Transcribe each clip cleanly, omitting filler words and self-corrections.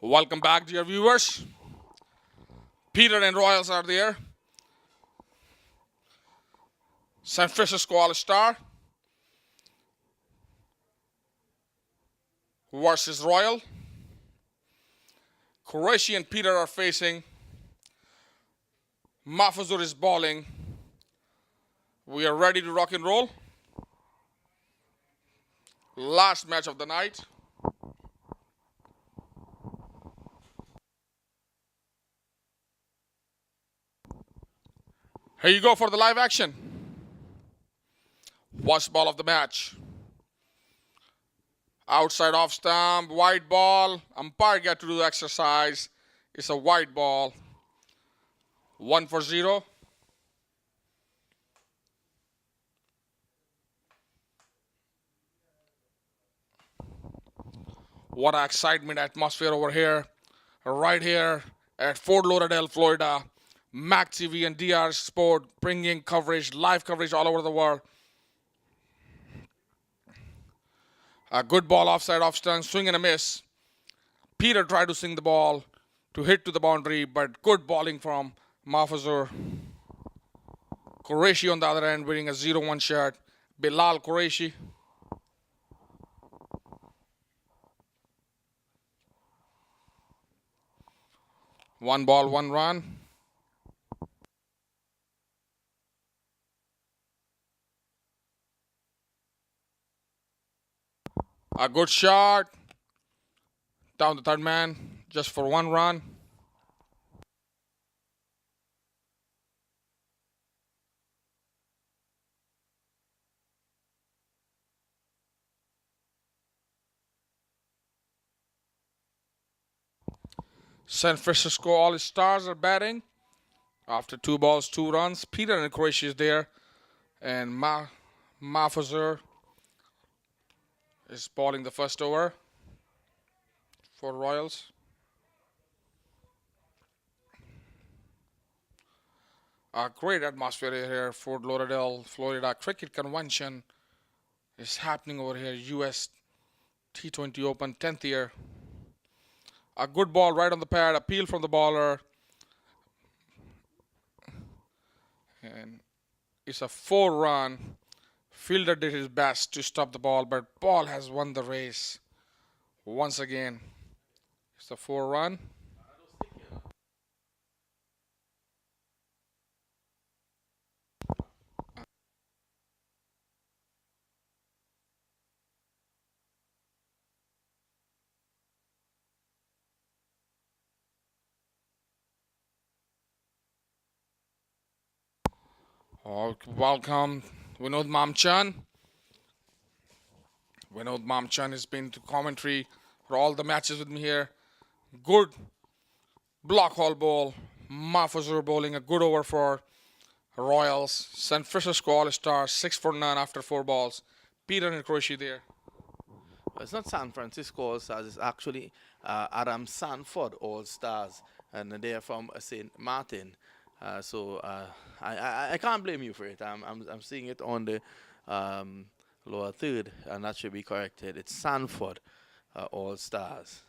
Welcome back, dear viewers. Peter and Royals are there. San Francisco All-Star versus Royal. Qureshi and Peter are facing. Mahfuzur is bowling. We are ready to rock and roll. Last match of the night. Here you go for the live action. First ball of the match. Outside off stump, white ball. Umpire get to do the exercise. It's a white ball. 1-0. What an excitement atmosphere over here. Right here at Fort Lauderdale, Florida. maqtv and DR Sport bringing coverage, live coverage all over the world. A good ball offside off stump, swing and a miss. Peter tried to swing the ball to hit to the boundary, but good bowling from Mahfuzur. Qureshi on the other end winning a 0-1 shot. Bilal Qureshi. One ball, one run. A good shot. Down the third man, just for one run. San Francisco All-Stars are batting. After 2 balls, 2 runs. Peter and Qureshi is there. And Mahfuzur is bowling the first over for Royals. A great atmosphere here. Fort Lauderdale, Florida cricket convention is happening over here. US T20 Open 10th year. A good ball right on the pad. Appeal from the bowler. And it's a 4-run. Fielder did his best to stop the ball, but ball has won the race. Once again, it's a 4-run. Welcome, Vinod Mamchan. Vinod Mamchan has been to commentary for all the matches with me here. Good block hole ball. Mahfuzur bowling a good over for Royals. San Francisco All-Stars 6 for none after 4 balls. Peter and Qureshi there. Well, it's not San Francisco All-Stars. It's actually Adam Sanford All-Stars. And they're from St. Martin. I can't blame you for it. I'm seeing it on the lower third, and that should be corrected. It's Sanford All-Stars.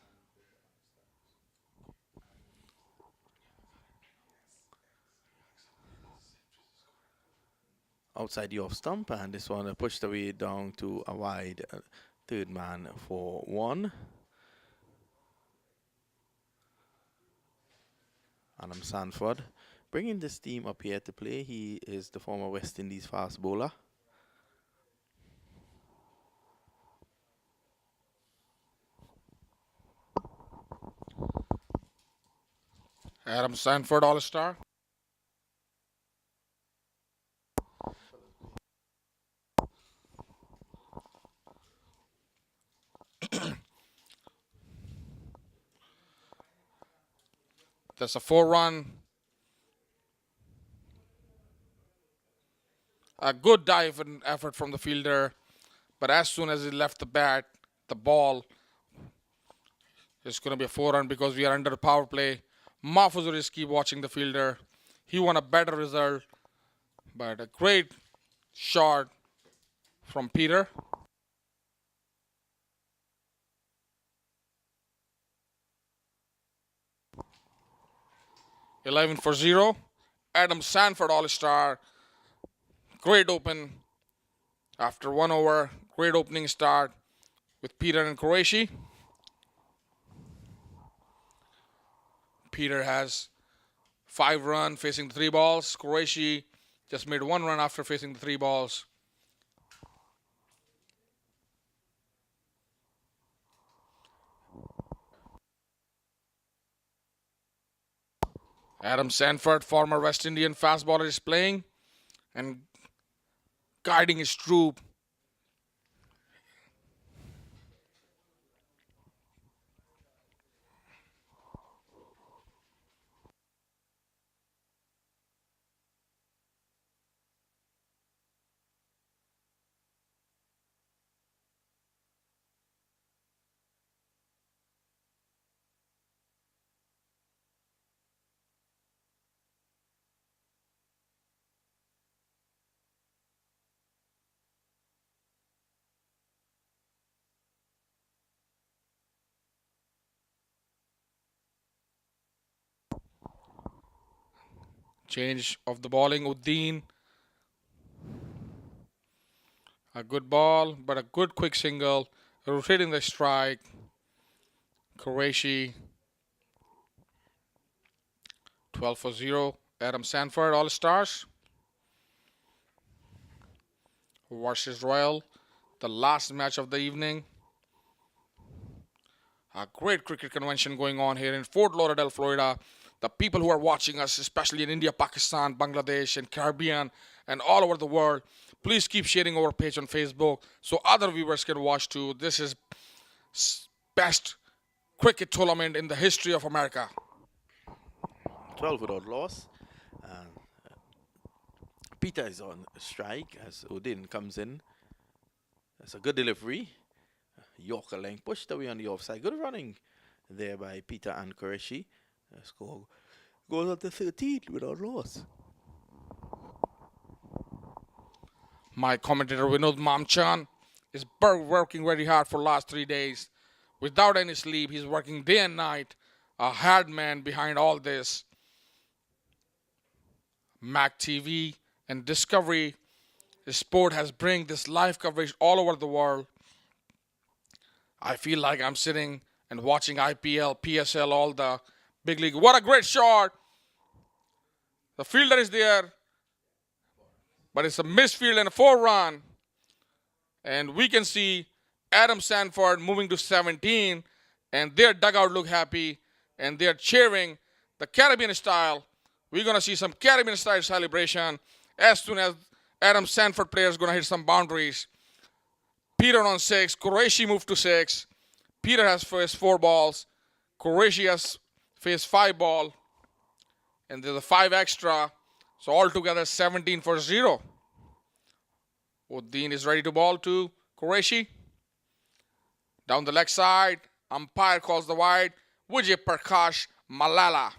Outside the off stump, and this one pushed away down to a wide third man for 1. Adam Sanford bringing this team up here to play. He is the former West Indies fast bowler. Adam Sanford All-Star. That's a 4-run. A good dive and effort from the fielder. But as soon as he left the bat, the ball is going to be a 4-run because we are under power play. Mahfuzur is keep watching the fielder. He won a better result. But a great shot from Peter. 11 for 0. Adam Sanford All-Star. Great open after 1 over. Great opening start with Peter and Qureshi. Peter has 5 runs facing the 3 balls. Qureshi just made 1 run after facing the 3 balls. Adam Sanford, former West Indian fast bowler, is playing and guiding his troop. Change of the bowling. Uddin. A good ball, but a good quick single. Rotating the strike. Qureshi. 12 for 0. Adam Sanford All Stars versus Royal. The last match of the evening. A great cricket convention going on here in Fort Lauderdale, Florida. The people who are watching us, especially in India, Pakistan, Bangladesh, and Caribbean, and all over the world, please keep sharing our page on Facebook so other viewers can watch too. This is best cricket tournament in the history of America. 12 without loss. Peter is on strike as Udin comes in. That's a good delivery. Yorker length pushed away on the offside. Good running there by Peter and Qureshi. Score goes up to 13 without loss. My commentator Vinod Mamchan is working very hard for last 3 days. Without any sleep, he's working day and night. A hard man behind all this. maqtv and Discovery Sport has bring this live coverage all over the world. I feel like I'm sitting and watching IPL, PSL, all the big league. What a great shot! The fielder is there, but it's a missed field and a 4-run. And we can see Adam Sanford moving to 17, and their dugout look happy, and they're cheering the Caribbean style. We're going to see some Caribbean style celebration as soon as Adam Sanford players going to hit some boundaries. Peter on 6. Qureshi moved to 6. Peter has faced 4 balls. Qureshi has faced 5 balls. And there's a 5 extra. So altogether 17 for 0. Uddin is ready to ball to Qureshi. Down the leg side. Umpire calls the wide. Vijay Prakash Malala.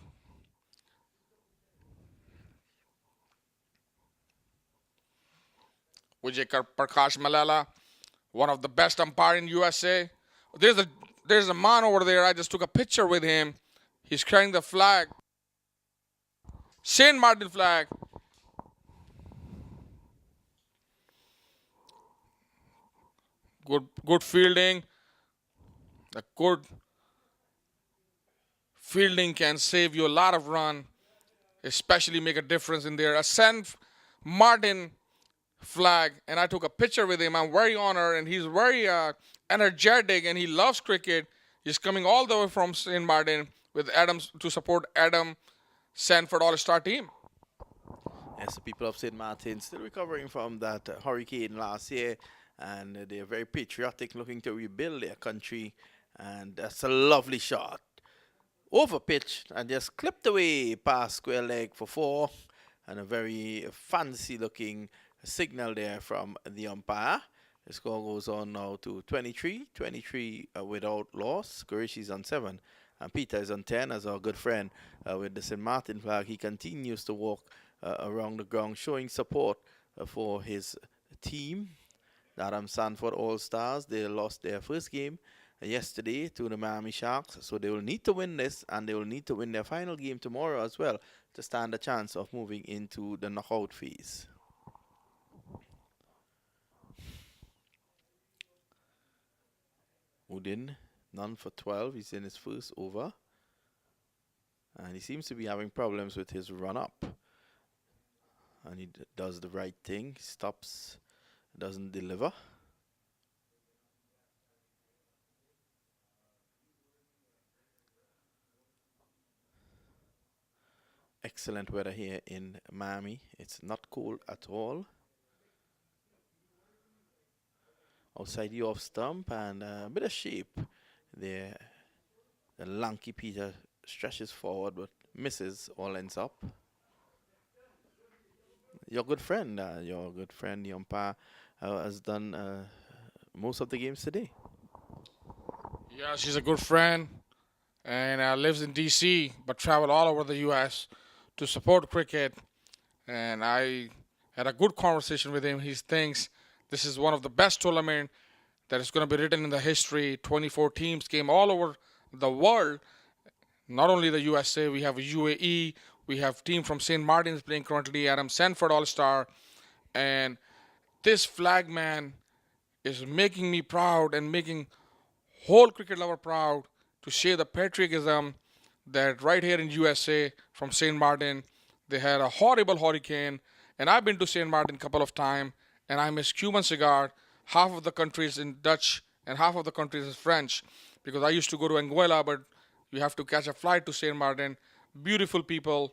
Vijay Prakash Malala, one of the best umpire in USA. There's a man over there. I just took a picture with him. He's carrying the flag. St. Martin flag. Good fielding. A good fielding can save you a lot of run, especially make a difference in there. A St. Martin flag, and I took a picture with him. I'm very honored, and he's very energetic, and he loves cricket. He's coming all the way from St. Martin with Adams to support Adam Sanford All-Star team. Yes, the people of St. Martin still recovering from that hurricane last year, and they're very patriotic, looking to rebuild their country. And that's a lovely shot. Over pitch and just clipped away past square leg for 4, and a very fancy looking signal there from the umpire. The score goes on now to 23 without loss. Qureshi's on 7 and Peter is on 10 as our good friend with the St. Martin flag. He continues to walk around the ground showing support for his team. Adam Sanford All-Stars, they lost their first game yesterday to the Miami Sharks. So they will need to win this, and they will need to win their final game tomorrow as well to stand a chance of moving into the knockout phase. Udin, none for 12. He's in his first over. And he seems to be having problems with his run-up. And he does the right thing. Stops, doesn't deliver. Excellent weather here in Miami. It's not cold at all. Outside the off stump and a bit of shape there. The lanky Peter stretches forward but misses, all ends up. Your good friend, the umpire, has done most of the games today. Yeah, she's a good friend and lives in D.C. but travel all over the U.S. to support cricket. And I had a good conversation with him. He thinks this is one of the best tournaments that is going to be written in the history. 24 teams came all over the world. Not only the USA, we have UAE, we have team from St. Martin's playing currently, Adam Sanford All-Star. And this flag man is making me proud and making whole cricket lover proud to share the patriotism that right here in USA from St. Martin, they had a horrible hurricane. And I've been to St. Martin a couple of times, and I miss Cuban cigar. Half of the country is in Dutch and half of the country is French, because I used to go to Anguilla, but you have to catch a flight to St. Martin. Beautiful people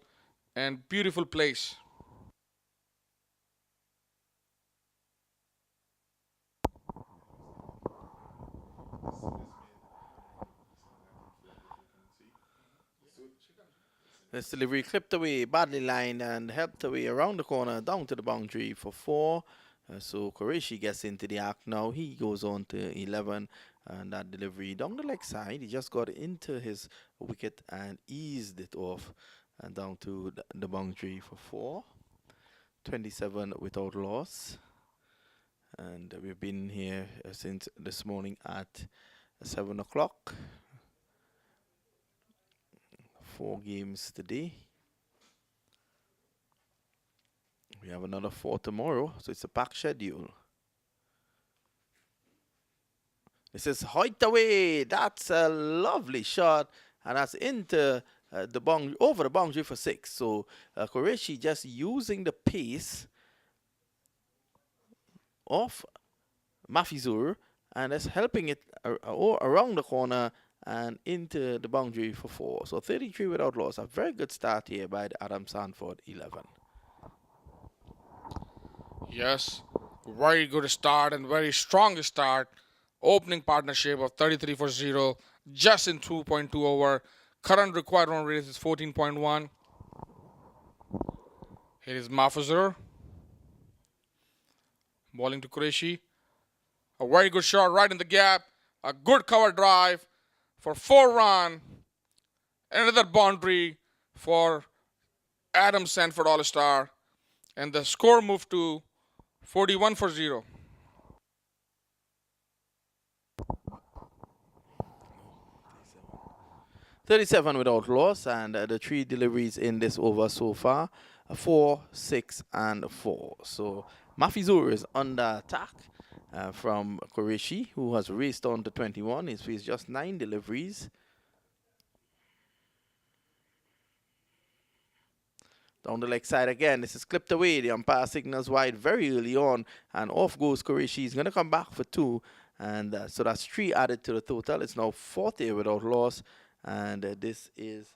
and beautiful place. This delivery clipped away, badly lined, and helped away around the corner, down to the boundary for 4. So Qureshi gets into the act now. He goes on to 11, and that delivery down the leg side, he just got into his wicket and eased it off and down to the boundary for 4. 27 without loss. And we've been here since this morning at 7 o'clock. 4 games today. We have another 4 tomorrow, so it's a packed schedule. This is Hoyt away. That's a lovely shot, and that's into the boundary, over the boundary for 6. So Qureshi just using the pace of Mafizur, and that's helping it around the corner and into the boundary for 4. So 33 without loss. A very good start here by the Adam Sanford 11. Yes, very good start and very strong start. Opening partnership of 33 for 0, just in 2.2 over. Current required run rate is 14.1. Here is Mahfuzur. Bowling to Qureshi. A very good shot right in the gap. A good cover drive for 4 run. Another boundary for Adam Sanford All-Star. And the score moved to 41 for 0. .37 without loss, and the 3 deliveries in this over so far, 4, 6, and 4. So Mafizur is under attack from Qureshi, who has raced on to 21. He's faced just 9 deliveries. Down the leg side again. This is clipped away. The umpire signals wide very early on, and off goes Qureshi. He's going to come back for 2, and so that's 3 added to the total. It's now 40 without loss. And this is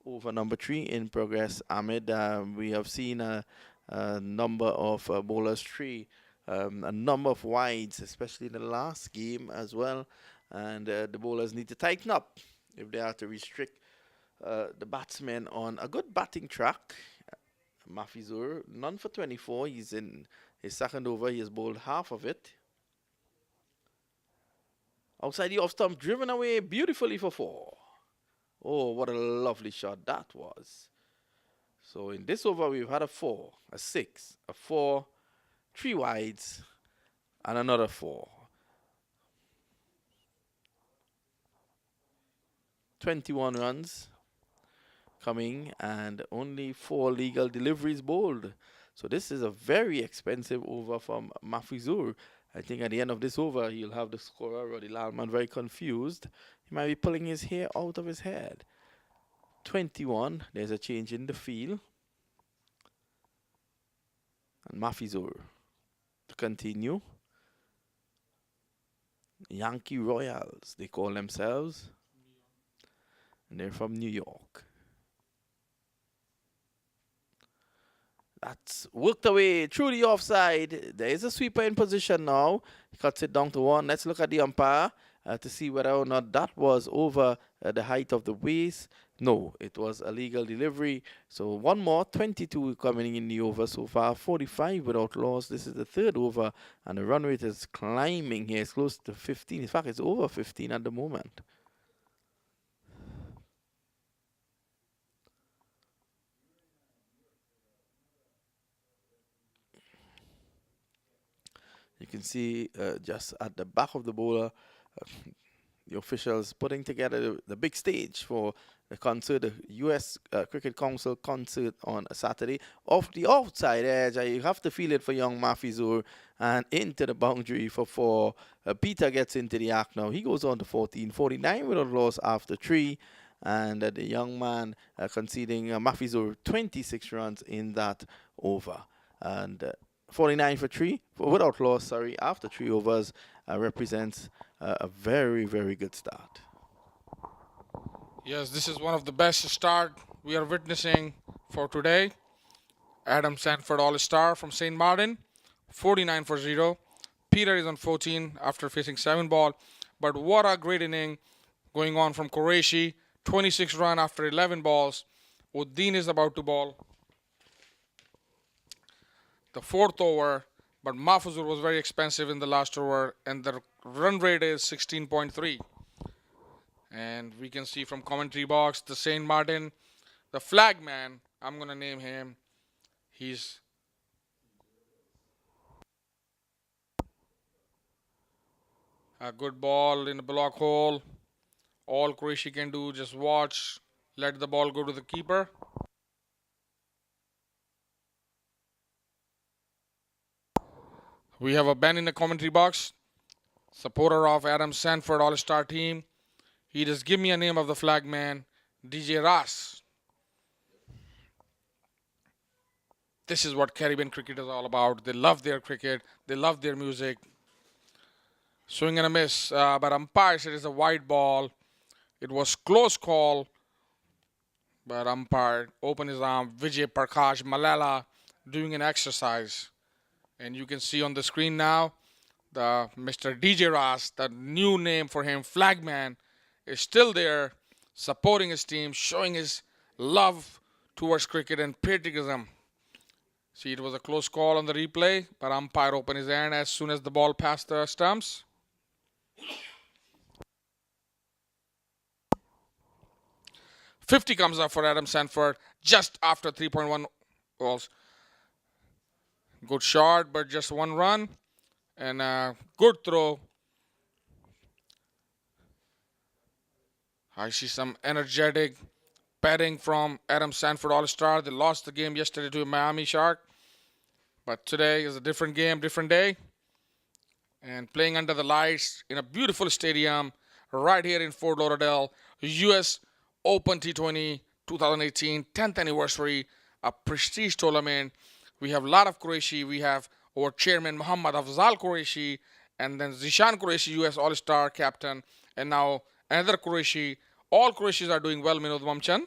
over number 3 in progress. Ahmed, we have seen a number of bowlers 3, a number of wides, especially in the last game as well. And the bowlers need to tighten up if they are to restrict the batsmen on a good batting track. Mafizur, none for 24. He's in his second over. He has bowled half of it. Outside the off stump, driven away beautifully for 4. Oh, what a lovely shot that was. So in this over, we've had a 4, a 6, a 4, 3 wides, and another 4. 21 runs coming and only 4 legal deliveries bowled. So this is a very expensive over from Mafizur. I think at the end of this over, he'll have the scorer, Roddy Lalman, very confused. He might be pulling his hair out of his head. 21, there's a change in the field. And Mafizur to continue. Yankee Royals, they call themselves. And they're from New York. That's worked away through the offside. There is a sweeper in position now. He cuts it down to 1. Let's look at the umpire to see whether or not that was over the height of the waist. No, it was a legal delivery. So one more, 22 coming in the over so far, 45 without loss. This is the third over, and the run rate is climbing here. It's close to 15. In fact, it's over 15 at the moment. You can see just at the back of the bowler, the officials putting together the big stage for the concert, the U.S. Cricket Council concert on a Saturday. Off the outside edge, you have to feel it for young Mafizur, and into the boundary for 4. Peter gets into the act now. He goes on to 14, 49 without loss after 3. And the young man conceding Mafizur 26 runs in that over. And 49 for 3, without loss, sorry, after 3 overs, represents a very, very good start. Yes, this is one of the best start we are witnessing for today. Adam Sanford All-Star from St. Martin, 49 for 0. Peter is on 14 after facing 7 ball. But what a great inning going on from Qureshi, 26 run after 11 balls. Uddin is about to ball the 4th over, but Mahfuzur was very expensive in the last over, and the run rate is 16.3. And we can see from commentary box, the St. Martin, the flag man, I'm going to name him. He's a good ball in the block hole. All Qureshi can do, just watch, let the ball go to the keeper. We have a Ben in the commentary box, supporter of Adam Sanford All-Star team. He just give me a name of the flag man, DJ Ras. This is what Caribbean cricket is all about. They love their cricket. They love their music. Swing and a miss, but umpire said it's a wide ball. It was close call, but umpire opened his arm. Vijay Prakash Malala doing an exercise. And you can see on the screen now, the Mr. DJ Ras, the new name for him, Flagman, is still there, supporting his team, showing his love towards cricket and patriotism. See, it was a close call on the replay, but umpire opened his hand as soon as the ball passed the stumps. .50 comes up for Adam Sanford just after 3.1 balls. Good shot, but just 1 run. And a good throw. I see some energetic batting from Adam Sanford All-Star. They lost the game yesterday to a Miami Shark. But today is a different game, different day. And playing under the lights in a beautiful stadium right here in Fort Lauderdale. U.S. Open T20 2018 10th anniversary. A prestige tournament. We have a lot of Qureshi. We have our chairman Muhammad Afzal Qureshi, and then Zishan Qureshi, U.S. All-Star captain, and now another Qureshi. All Qureshis are doing well, Minod Mamchan.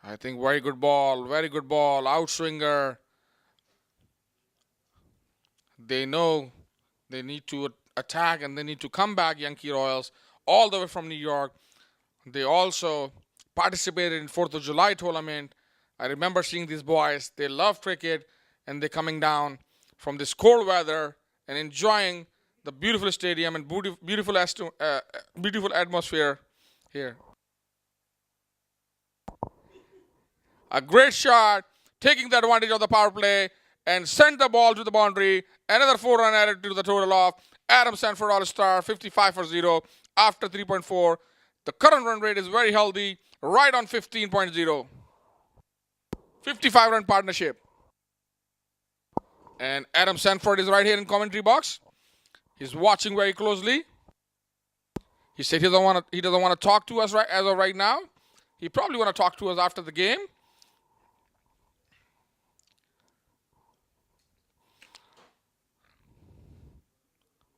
I think very good ball, outswinger. They know they need to attack and they need to come back, Yankee Royals, all the way from New York. They also participated in 4th of July tournament. I remember seeing these boys. They love cricket, and they're coming down from this cold weather and enjoying the beautiful stadium and beautiful atmosphere here. A great shot, taking the advantage of the power play, and sent the ball to the boundary. Another 4-run added to the total of Adam Sanford All-Star, 55 for 0 after 3.4. The current run rate is very healthy, right on 15.0. 55-run partnership. And Adam Sanford is right here in commentary box. He's watching very closely. He said he doesn't want to talk to us right as of right now. He probably want to talk to us after the game.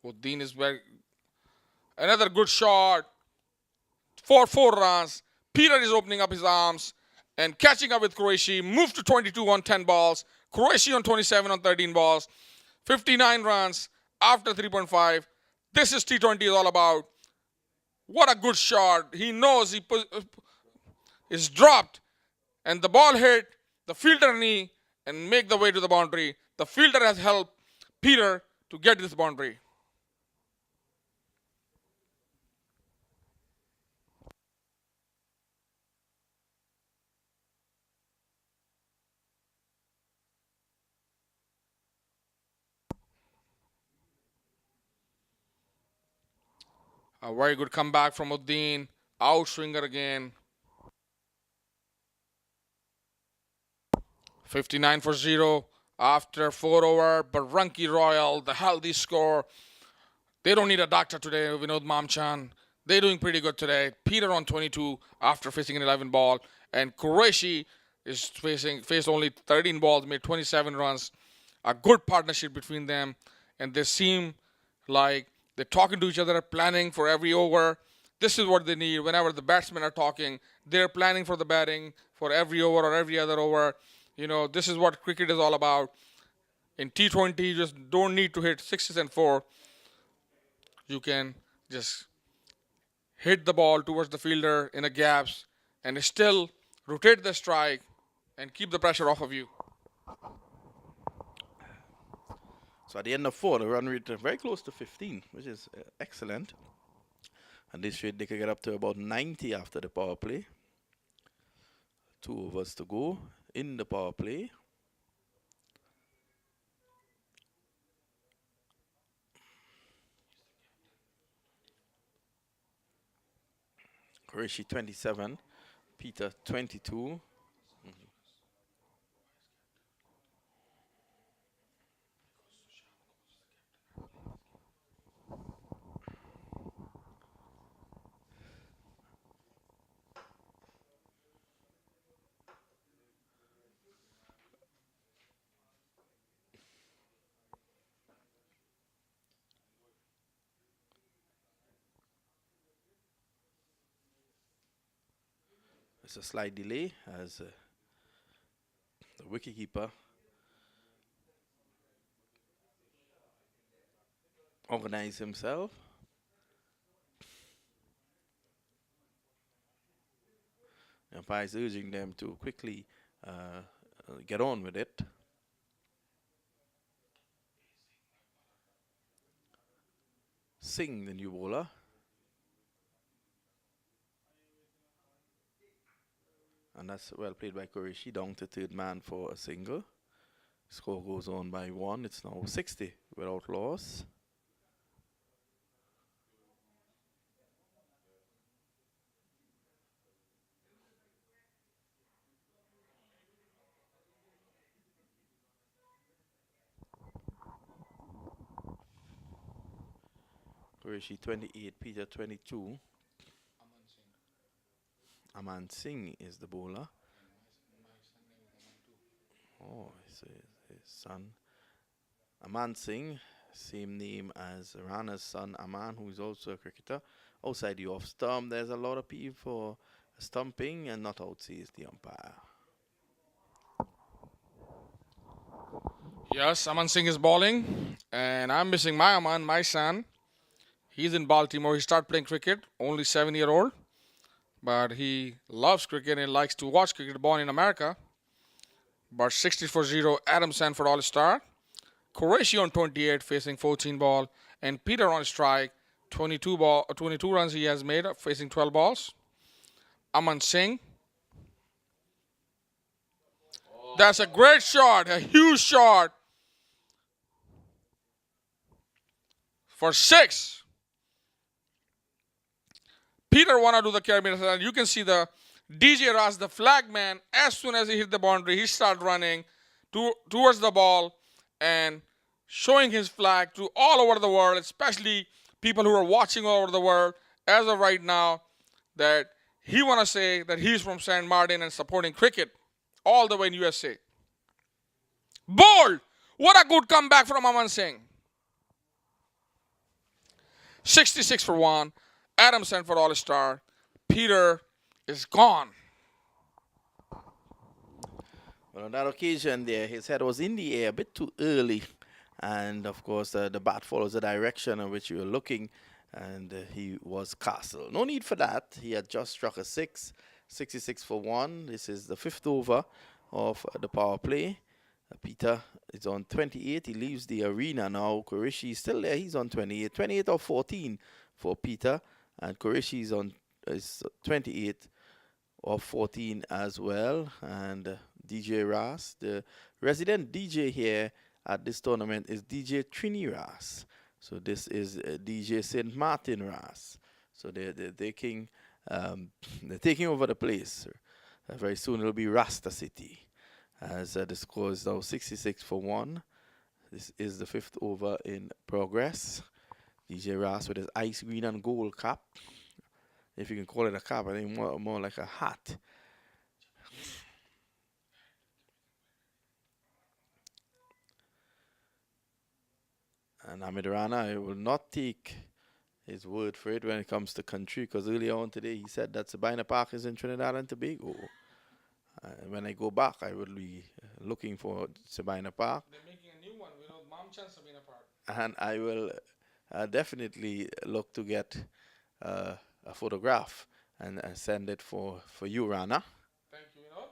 Uddin is very another good shot for 4 runs. Peter is opening up his arms and catching up with Qureshi. Moved to 22 on 10 balls. Qureshi on 27 on 13 balls. 59 runs after 3.5. This is T20 is all about. What a good shot. He knows he is dropped and the ball hit the fielder knee and make the way to the boundary. The fielder has helped Peter to get this boundary. A very good comeback from Uddin. Outswinger again. 59 for 0 after 4 over. Barranqui Royal, the healthy score. They don't need a doctor today, Vinod Mamchan. They're doing pretty good today. Peter on 22 after facing an 11 ball. And Qureshi is faced only 13 balls, made 27 runs. A good partnership between them. And they seem like they're talking to each other, planning for every over. This is what they need. Whenever the batsmen are talking, they're planning for the batting for every over or every other over. You know, this is what cricket is all about. In T20, you just don't need to hit 6s and 4. You can just hit the ball towards the fielder in the gaps and still rotate the strike and keep the pressure off of you. So at the end of 4, the run rate very close to 15, which is excellent. And this rate, they could get up to about 90 after the power play. 2 overs to go in the power play. Qureshi 27, Peter 22. There's a slight delay as the wicketkeeper organizes himself. The umpire is urging them to quickly get on with it. Singh, the new bowler. And that's well played by Qureshi, down to third man for a single. Score goes on by 1. It's now 60 without loss. Qureshi 28, Peter 22. Aman Singh is the bowler. Oh, it's his son. Aman Singh, same name as Rana's son Aman, who is also a cricketer. Outside the off stump, there's a lot of people for stumping, and not out sees the umpire. Yes, Aman Singh is bowling, and I'm missing my Aman, my son. He's in Baltimore. He started playing cricket, only 7-year-old. But he loves cricket and likes to watch cricket, born in America. But 60 for 0, Adam Sanford All-Star. Qureshi on 28, facing 14 ball. And Peter on strike, 22 runs he has made, facing 12 balls. Aman Singh. That's a great shot, a huge shot for 6. Peter wanna do the Caribbean, and you can see the DJ Ras, the flag man. As soon as he hit the boundary, he started running towards the ball and showing his flag to all over the world, especially people who are watching all over the world as of right now, that he want to say that he's from San Martin and supporting cricket all the way in USA. Bold! What a good comeback from Aman Singh. 66 for 1. Adam Sanford All-Star. Peter is gone. Well, on that occasion there, his head was in the air a bit too early. And, of course, the bat follows the direction in which you were looking. And he was castled. No need for that. He had just struck a 6. 66 for 1. This is the 5th over of the power play. Peter is on 28. He leaves the arena now. Qureshi is still there. He's on 28. 28 or 14 for Peter. And Qureshi is 28 or 14 as well. And DJ Ras, the resident DJ here at this tournament, is DJ Trini Ras. So this is DJ St. Martin Ras. So they're taking over the place. Very soon it'll be Rasta City. As the score is now 66 for 1. This is the 5th over in progress. DJ Ras with his ice green and gold cap. If you can call it a cap, I think more like a hat. And Ahmed Rana, I will not take his word for it when it comes to country, because earlier on today he said that Sabina Park is in Trinidad and Tobago. When I go back, I will be looking for Sabina Park. They're making a new one. We know Mamchan Sabina Park. And I will definitely look to get a photograph and send it for you, Rana. Thank you, Vinod.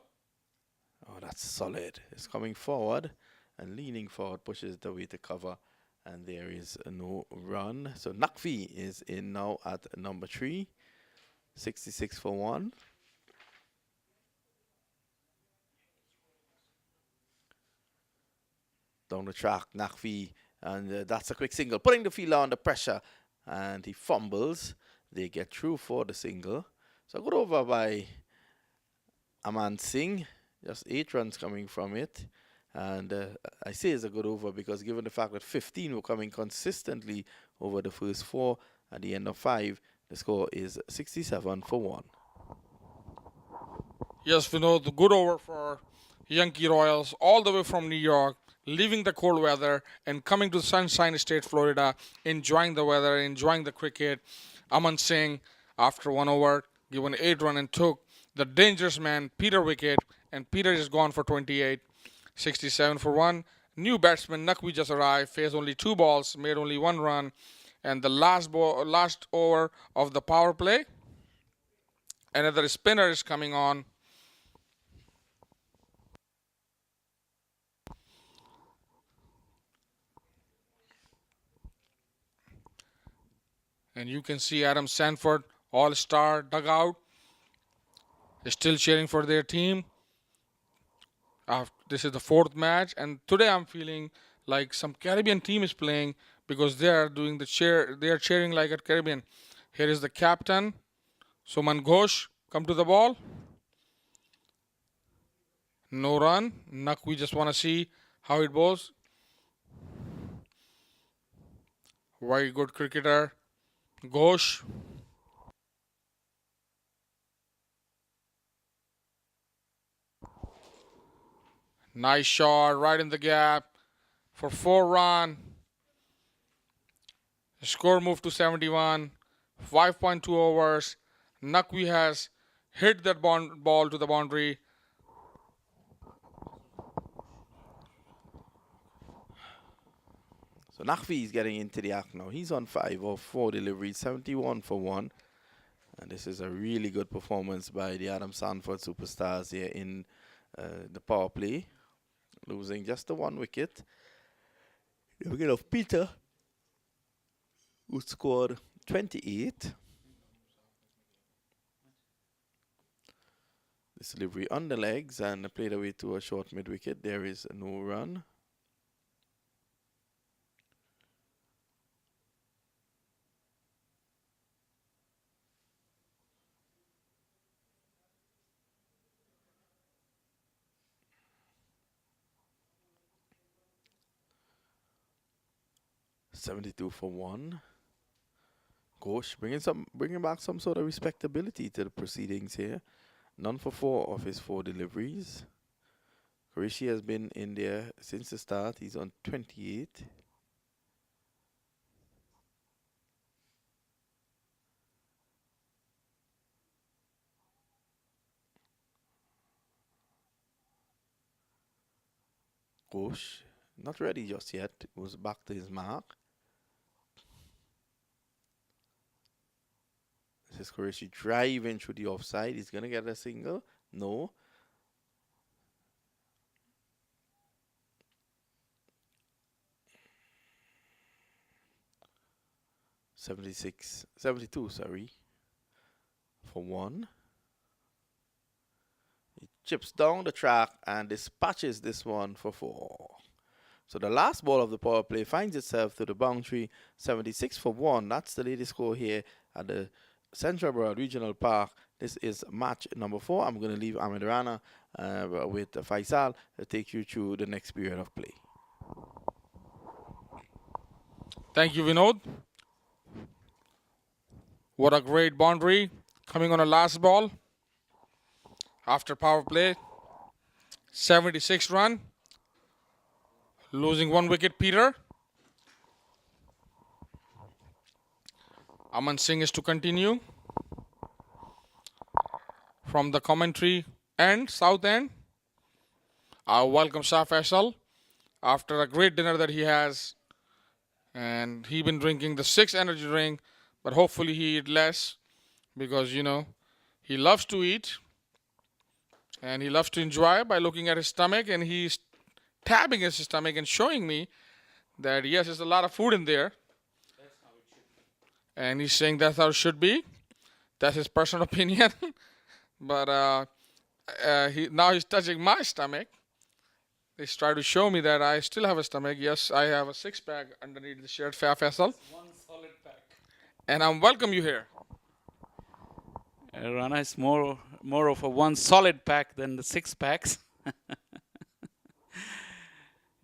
Oh, that's solid. It's coming forward and leaning forward, pushes it away to cover. And there is no run. So Nakvi is in now at number 3. 66 for 1. Down the track, Nakvi. And that's a quick single. Putting the fielder under pressure. And he fumbles. They get through for the single. So good over by Aman Singh. Just 8 runs coming from it. And I say it's a good over because given the fact that 15 were coming consistently over the first 4, at the end of 5, the score is 67 for 1. Yes, Vinod, the good over for Yankee Royals all the way from New York, leaving the cold weather and coming to Sunshine State, Florida, enjoying the weather, enjoying the cricket. Aman Singh, after 1 over, given 8 runs and took the dangerous man, Peter wicket, and Peter is gone for 28. 67 for 1. New batsman Nakvi just arrived, faced only 2 balls, made only 1 run. And the last over of the power play. Another spinner is coming on. And you can see Adam Sanford, all-star dugout, is still cheering for their team. This is the 4th match, and today I'm feeling like some Caribbean team is playing because they are doing the cheer. They are cheering like at Caribbean. Here is the captain, Suman Ghosh, come to the ball. No run. We just want to see how it goes. Very good cricketer, Ghosh. Nice shot right in the gap for 4 runs. The score moved to 71. 5.2 overs. Nakvi has hit that ball to the boundary. So Nakvi is getting into the act now. He's on 5 of 4 deliveries, 71 for 1. And this is a really good performance by the Adam Sanford superstars here in the power play. Losing just the 1 wicket. The wicket of Peter, who scored 28. This delivery on the legs and played away to a short mid wicket. There is no run. 72 for 1. Gosh, bringing back some sort of respectability to the proceedings here. None for 4 of his 4 deliveries. Qureshi has been in there since the start. He's on 28. Gosh, not ready just yet. Was back to his mark. This is Qureshi driving through the offside. He's going to get a single. No. '72, sorry, for 1. He chips down the track and dispatches this one for 4. So the last ball of the power play finds itself to the boundary, 76 for 1. That's the latest score here at the Central Broward Regional Park. This is match number 4. I'm going to leave Ahmed Rana with Faisal to take you through the next period of play. Thank you, Vinod. What a great boundary coming on a last ball after power play. 76 run. Losing 1 wicket, Peter. Aman Singh is to continue. From the commentary end, south end, I welcome Shah Faisal after a great dinner that he has. And he been drinking the 6 energy drink, but hopefully he eat less because, you know, he loves to eat and he loves to enjoy by looking at his stomach, and he's tapping his stomach and showing me that, yes, there's a lot of food in there. That's how it should be. And he's saying that's how it should be. That's his personal opinion. But now he's touching my stomach. He's trying to show me that I still have a stomach. Yes, I have a 6-pack underneath the shirt, Faisal. One solid pack. And I welcome you here. Rana is more of a 1 solid pack than the 6 packs.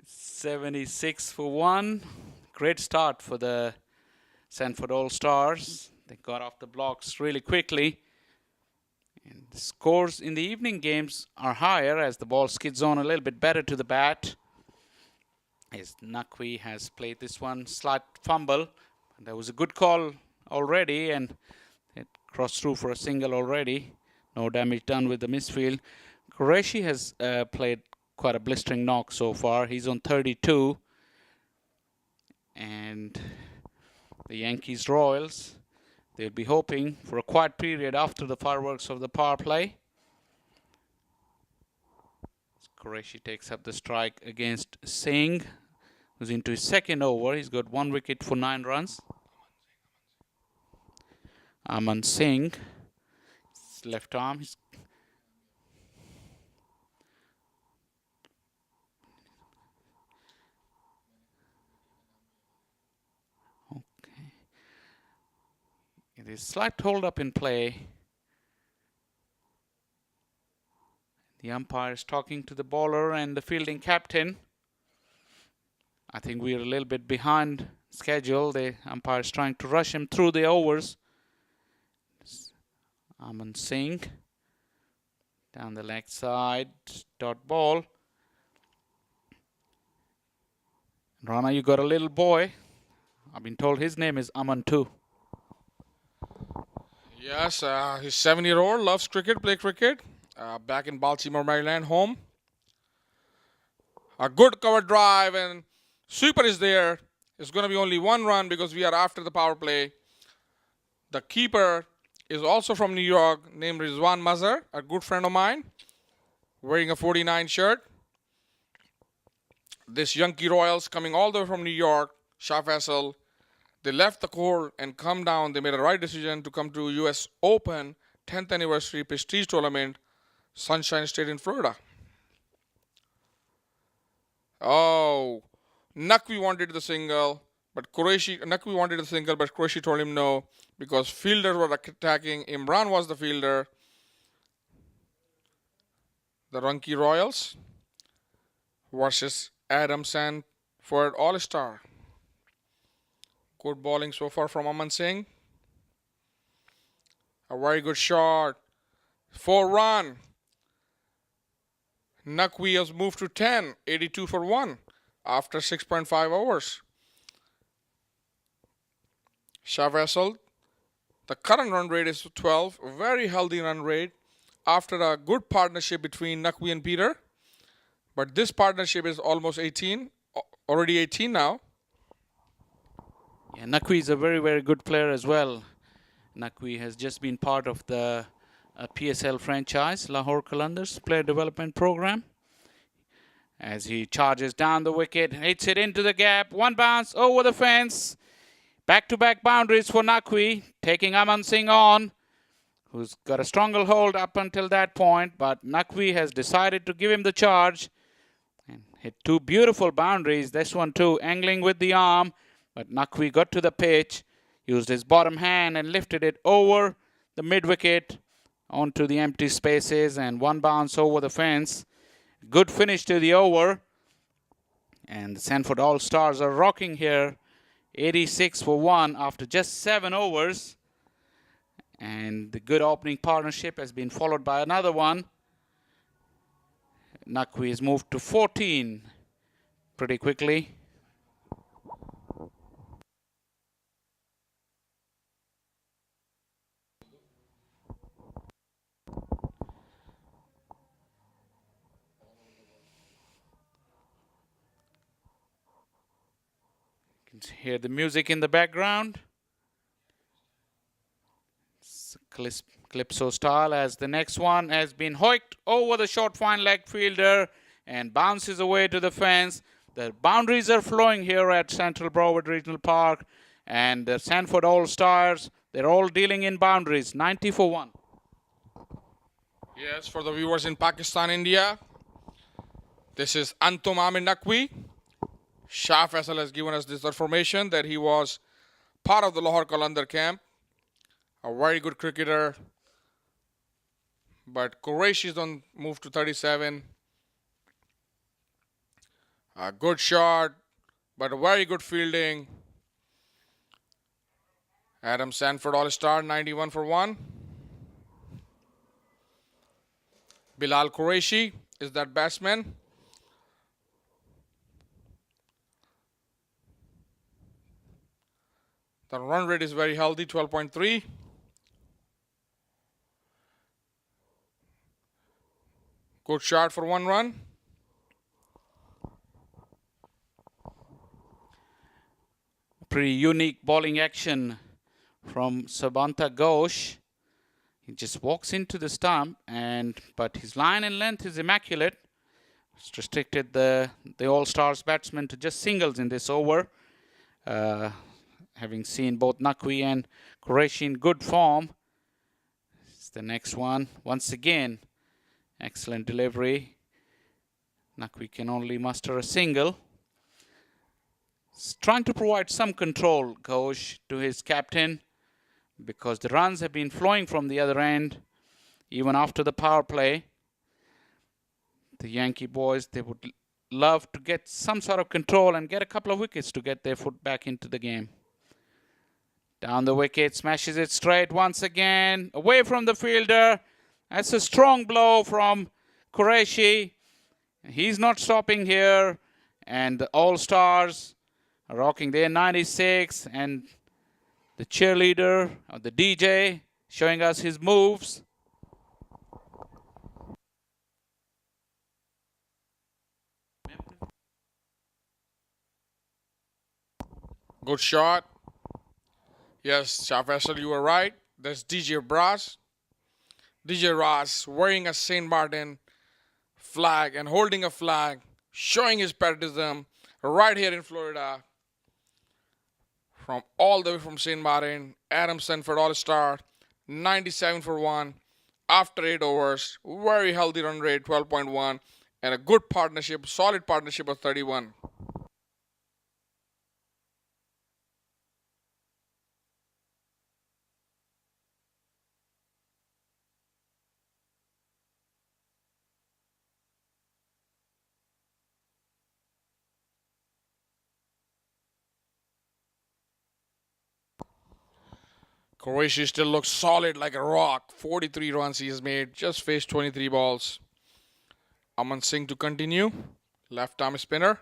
76 for 1. Great start for the Sanford All-Stars. They got off the blocks really quickly. And the scores in the evening games are higher as the ball skids on a little bit better to the bat. As Nakwi has played this one, slight fumble. There was a good call already, and it crossed through for a single already. No damage done with the misfield. Qureshi has played quite a blistering knock so far. He's on 32. And the Yankees Royals, they'll be hoping for a quiet period after the fireworks of the power play. Qureshi takes up the strike against Singh, who's into his 2nd over. He's got 1 wicket for 9 runs. Aman Singh, his left arm. Okay. It is slight hold up in play. The umpire is talking to the bowler and the fielding captain. I think we're a little bit behind schedule. The umpire is trying to rush him through the overs. Aman Singh down the leg side, dot ball. Rana, you got a little boy. I've been told his name is Aman too. Yes, his 7-year-old loves cricket, play cricket. Back in Baltimore, Maryland, home. A good cover drive and sweeper is there. It's going to be only 1 run because we are after the power play. The keeper is also from New York, named Rizwan Mazhar, a good friend of mine, wearing a 49 shirt. This Yankee Royals coming all the way from New York, Shah Faisal. They left the court and come down. They made a right decision to come to US Open 10th anniversary prestige tournament, Sunshine State in Florida. Oh, Nakwi wanted the single, but Qureshi told him no because fielders were attacking. Imran was the fielder. The Yankee Royals versus Adam Sanford All-Star. Good bowling so far from Aman Singh. A very good shot. 4 run. Naqvi has moved to 10, 82 for 1 after 6.5 overs. Shah Faisal, the current run rate is 12, a very healthy run rate after a good partnership between Naqvi and Peter. But this partnership is almost 18, already 18 now. Yeah, Naqvi is a very, very good player as well. Naqvi has just been part of the PSL franchise, Lahore Qalandars Player Development Program. As he charges down the wicket, hits it into the gap, one bounce over the fence. Back-to-back boundaries for Naqvi, taking Aman Singh on, who's got a stronger hold up until that point, but Naqvi has decided to give him the charge and hit two beautiful boundaries. This one too, angling with the arm, but Naqvi got to the pitch, used his bottom hand and lifted it over the mid-wicket onto the empty spaces, and one bounce over the fence. Good finish to the over, and the Sanford All-Stars are rocking here. 86 for 1 after just 7 overs. And the good opening partnership has been followed by another one. Naqvi has moved to 14 pretty quickly. You can hear the music in the background. Calypso style, as the next one has been hoiked over the short fine leg fielder and bounces away to the fence. The boundaries are flowing here at Central Broward Regional Park, and the Sanford All-Stars, they're all dealing in boundaries. 90 for 1. Yes, for the viewers in Pakistan, India, this is Antum Amir Naqvi. Shah Faisal has given us this information that he was part of the Lahore Qalandar camp. A very good cricketer. But Qureshi's on move to 37. A good shot, but a very good fielding. Adam Sanford All-Star, 91 for 1. Bilal Qureshi is that batsman. The run rate is very healthy, 12.3. Good shot for 1 run. Pretty unique bowling action from Sabanta Ghosh. He just walks into the stump, but his line and length is immaculate. It's restricted the All-Stars batsmen to just singles in this over. Having seen both Naqvi and Qureshi in good form. It's the next one. Once again, excellent delivery. Naqvi can only muster a single. He's trying to provide some control, Ghosh, to his captain, because the runs have been flowing from the other end, even after the power play. The Yankee boys, they would love to get some sort of control and get a couple of wickets to get their foot back into the game. Down the wicket, smashes it straight once again, away from the fielder. That's a strong blow from Qureshi. He's not stopping here, and the All-Stars are rocking their 96, and the cheerleader, or the DJ, showing us his moves. Good shot. Yes, Shah Faisal, you were right. That's DJ Brass. DJ Ras wearing a St. Martin flag and holding a flag, showing his patriotism right here in Florida. From all the way from St. Martin, Adam Sanford All-Star, 97 for 1 after 8 overs. Very healthy run rate, 12.1, and a good partnership, solid partnership of 31. Qureshi still looks solid like a rock. 43 runs he has made. Just faced 23 balls. Aman Singh to continue. Left arm spinner.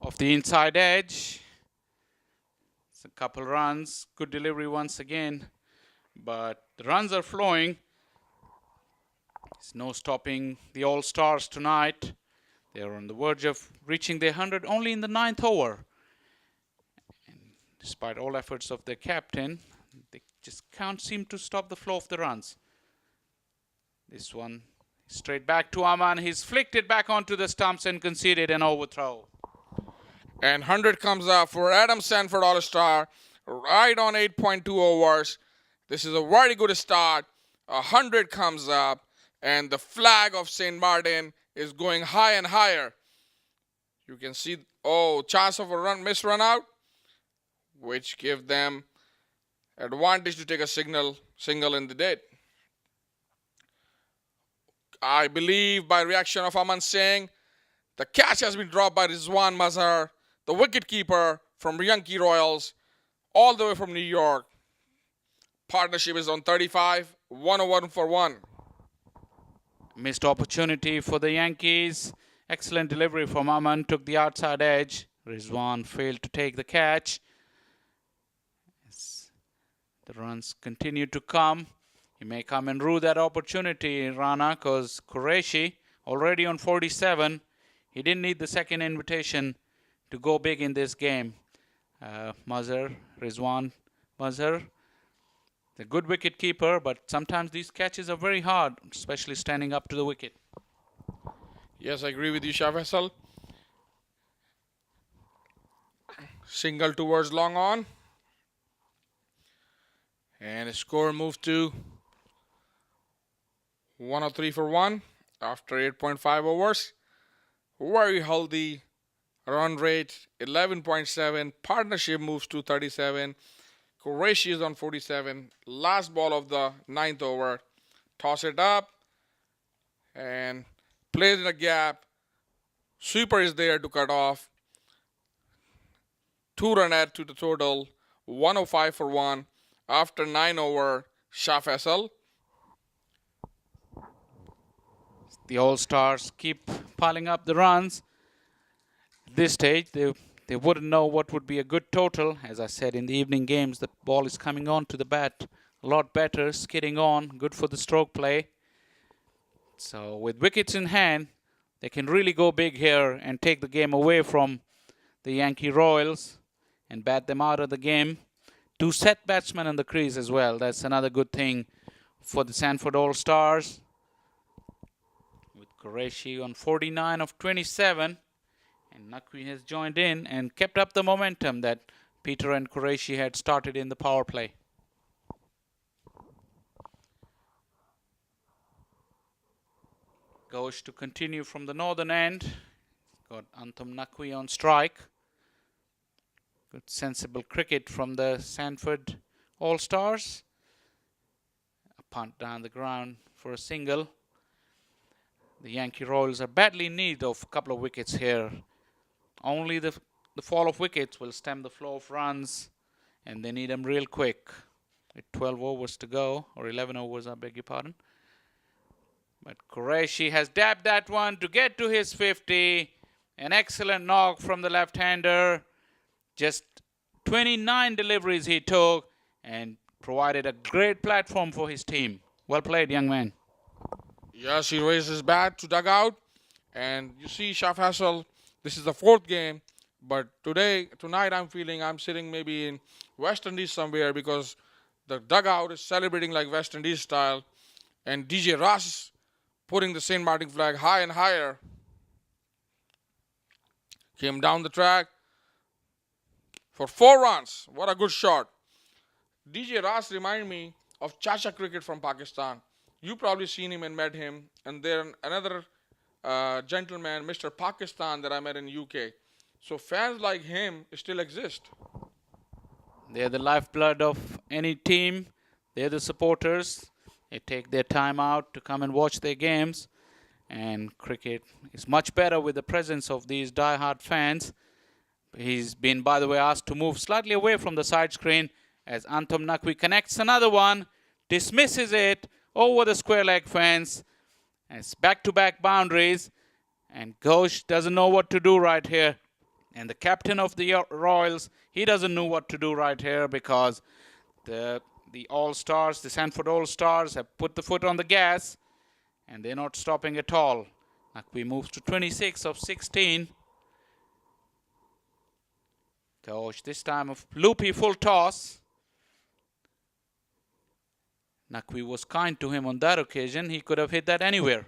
Off the inside edge. It's a couple runs. Good delivery once again. But the runs are flowing. There's no stopping the All-Stars tonight. They're on the verge of reaching their 100 only in the 9th over. And despite all efforts of their captain, they just can't seem to stop the flow of the runs. This one straight back to Aman. He's flicked it back onto the stumps and conceded an overthrow. And 100 comes up for Adam Sanford All-Star. Right on 8.2 overs. This is a very good start. 100 comes up. And the flag of St. Martin is going high and higher. You can see, chance of a missed run out, which give them advantage to take a single in the dead. I believe by reaction of Aman Singh, the catch has been dropped by Rizwan Mazhar, the wicketkeeper from Yankee Royals, all the way from New York. Partnership is on 35, 101 for 1. Missed opportunity for the Yankees. Excellent delivery from Aman. Took the outside edge. Rizwan failed to take the catch. As the runs continue to come. He may come and rue that opportunity, Rana, because Qureshi already on 47. He didn't need the second invitation to go big in this game. Rizwan Mazhar, the good wicket keeper, but sometimes these catches are very hard, especially standing up to the wicket. Yes, I agree with you, Shah Faisal. Single towards long on. And the score moved to 103 for 1 after 8.5 overs. Very healthy run rate, 11.7. Partnership moves to 37. Qureshi is on 47. Last ball of the 9th over. Toss it up and plays in a gap. Sweeper is there to cut off. 2-run add to the total. 105 for 1 after 9 over. Shah Faisal. The All-Stars keep piling up the runs. At this stage, they wouldn't know what would be a good total. As I said, in the evening games, the ball is coming on to the bat a lot better, skidding on, good for the stroke play. So with wickets in hand, they can really go big here and take the game away from the Yankee Royals and bat them out of the game. 2 set batsmen in the crease as well. That's another good thing for the Sanford All-Stars. With Qureshi on 49 of 27. And Naqvi has joined in and kept up the momentum that Peter and Qureshi had started in the power play. Ghosh to continue from the northern end. Got Antham Naqvi on strike. Good sensible cricket from the Sanford All-Stars. A punt down the ground for a single. The Yankee Royals are badly in need of a couple of wickets here. Only the fall of wickets will stem the flow of runs, and they need them real quick. With 12 overs to go, or 11 overs, I beg your pardon. But Qureshi has dabbed that one to get to his 50. An excellent knock from the left-hander. Just 29 deliveries he took and provided a great platform for his team. Well played, young man. Yes, he raised his bat to dugout. And you see, Shah Faisal, this is the 4th game. But tonight I'm feeling I'm sitting maybe in West Indies somewhere because the dugout is celebrating like West Indies style. And DJ Ross putting the St. Martin flag high and higher. Came down the track for 4 runs. What a good shot. DJ Ross reminded me of Chacha cricket from Pakistan. You probably seen him and met him. And then another gentleman, Mr. Pakistan, that I met in UK. So fans like him still exist. They're the lifeblood of any team. They're the supporters. They take their time out to come and watch their games. And cricket is much better with the presence of these die-hard fans. He's been, by the way, asked to move slightly away from the side screen as Antham Naqvi connects another one, dismisses it over the square leg fence. It's back-to-back boundaries, and Ghosh doesn't know what to do right here. And the captain of the Royals, he doesn't know what to do right here because the All-Stars, the Sanford All-Stars have put the foot on the gas and they're not stopping at all. Naqvi moves to 26 of 16. Ghosh this time of loopy full toss. Naqvi was kind to him on that occasion. He could have hit that anywhere.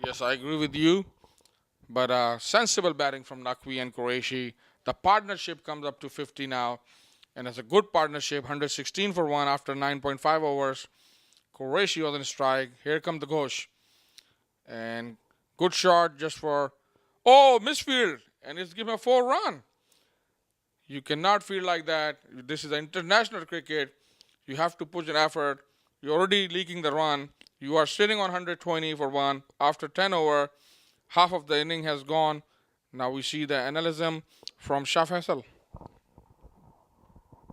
Yes, I agree with you. But sensible batting from Naqvi and Qureshi. The partnership comes up to 50 now. And it's a good partnership. 116 for 1 after 9.5 overs. Qureshi was on strike. Here comes the Ghosh. And good shot just for... Oh, misfield. And it's given a 4-run. You cannot feel like that. This is international cricket. You have to put an effort. You're already leaking the run. You are sitting on 120 for 1 after 10 over. Half of the inning has gone. Now we see the analysis from Shah Faisal.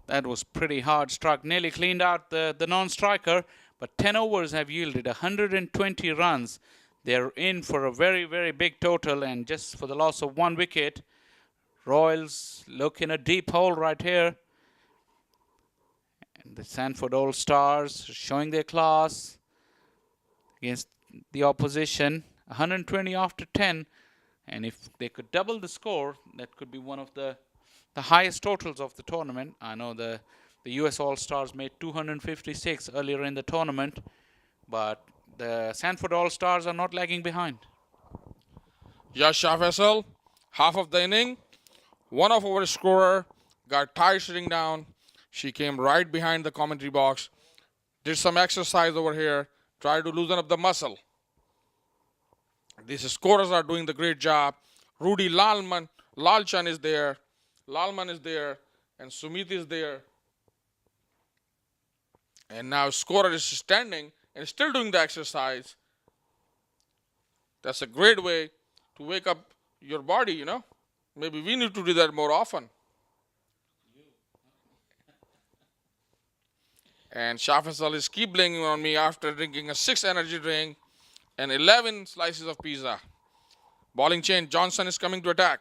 That was pretty hard struck. Nearly cleaned out the non-striker. But 10 overs have yielded 120 runs. They're in for a very, very big total. And just for the loss of 1 wicket, Royals look in a deep hole right here. And the Sanford All-Stars showing their class against the opposition. 120 after 10. And if they could double the score, that could be one of the highest totals of the tournament. I know the US All-Stars made 256 earlier in the tournament. But the Sanford All-Stars are not lagging behind. Yes, Shah Faisal, half of the inning. One of our scorer got tired sitting down. She came right behind the commentary box. Did some exercise over here. Tried to loosen up the muscle. These scorers are doing the great job. Rudy Lalchan is there. Lalman is there. And Sumit is there. And now scorer is standing and still doing the exercise. That's a great way to wake up your body, you know. Maybe we need to do that more often. And Shah Faisal is keep blaming on me after drinking a 6 energy drink and 11 slices of pizza. Bowling change. Johnson is coming to attack.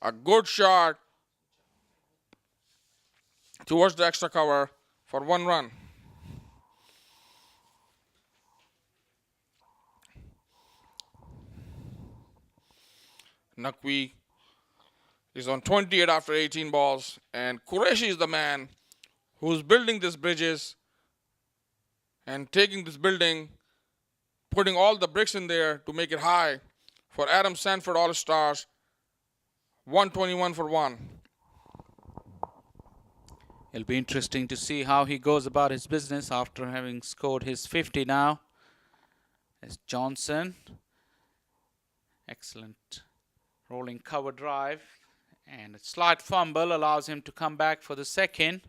A good shot towards the extra cover for 1 run. Naqvi is on 28 after 18 balls. And Qureshi is the man who's building these bridges and taking this building, putting all the bricks in there to make it high for Adam Sanford All-Stars. 121 for 1. It'll be interesting to see how he goes about his business after having scored his 50 now. As Johnson. Excellent rolling cover drive. And a slight fumble allows him to come back for the second.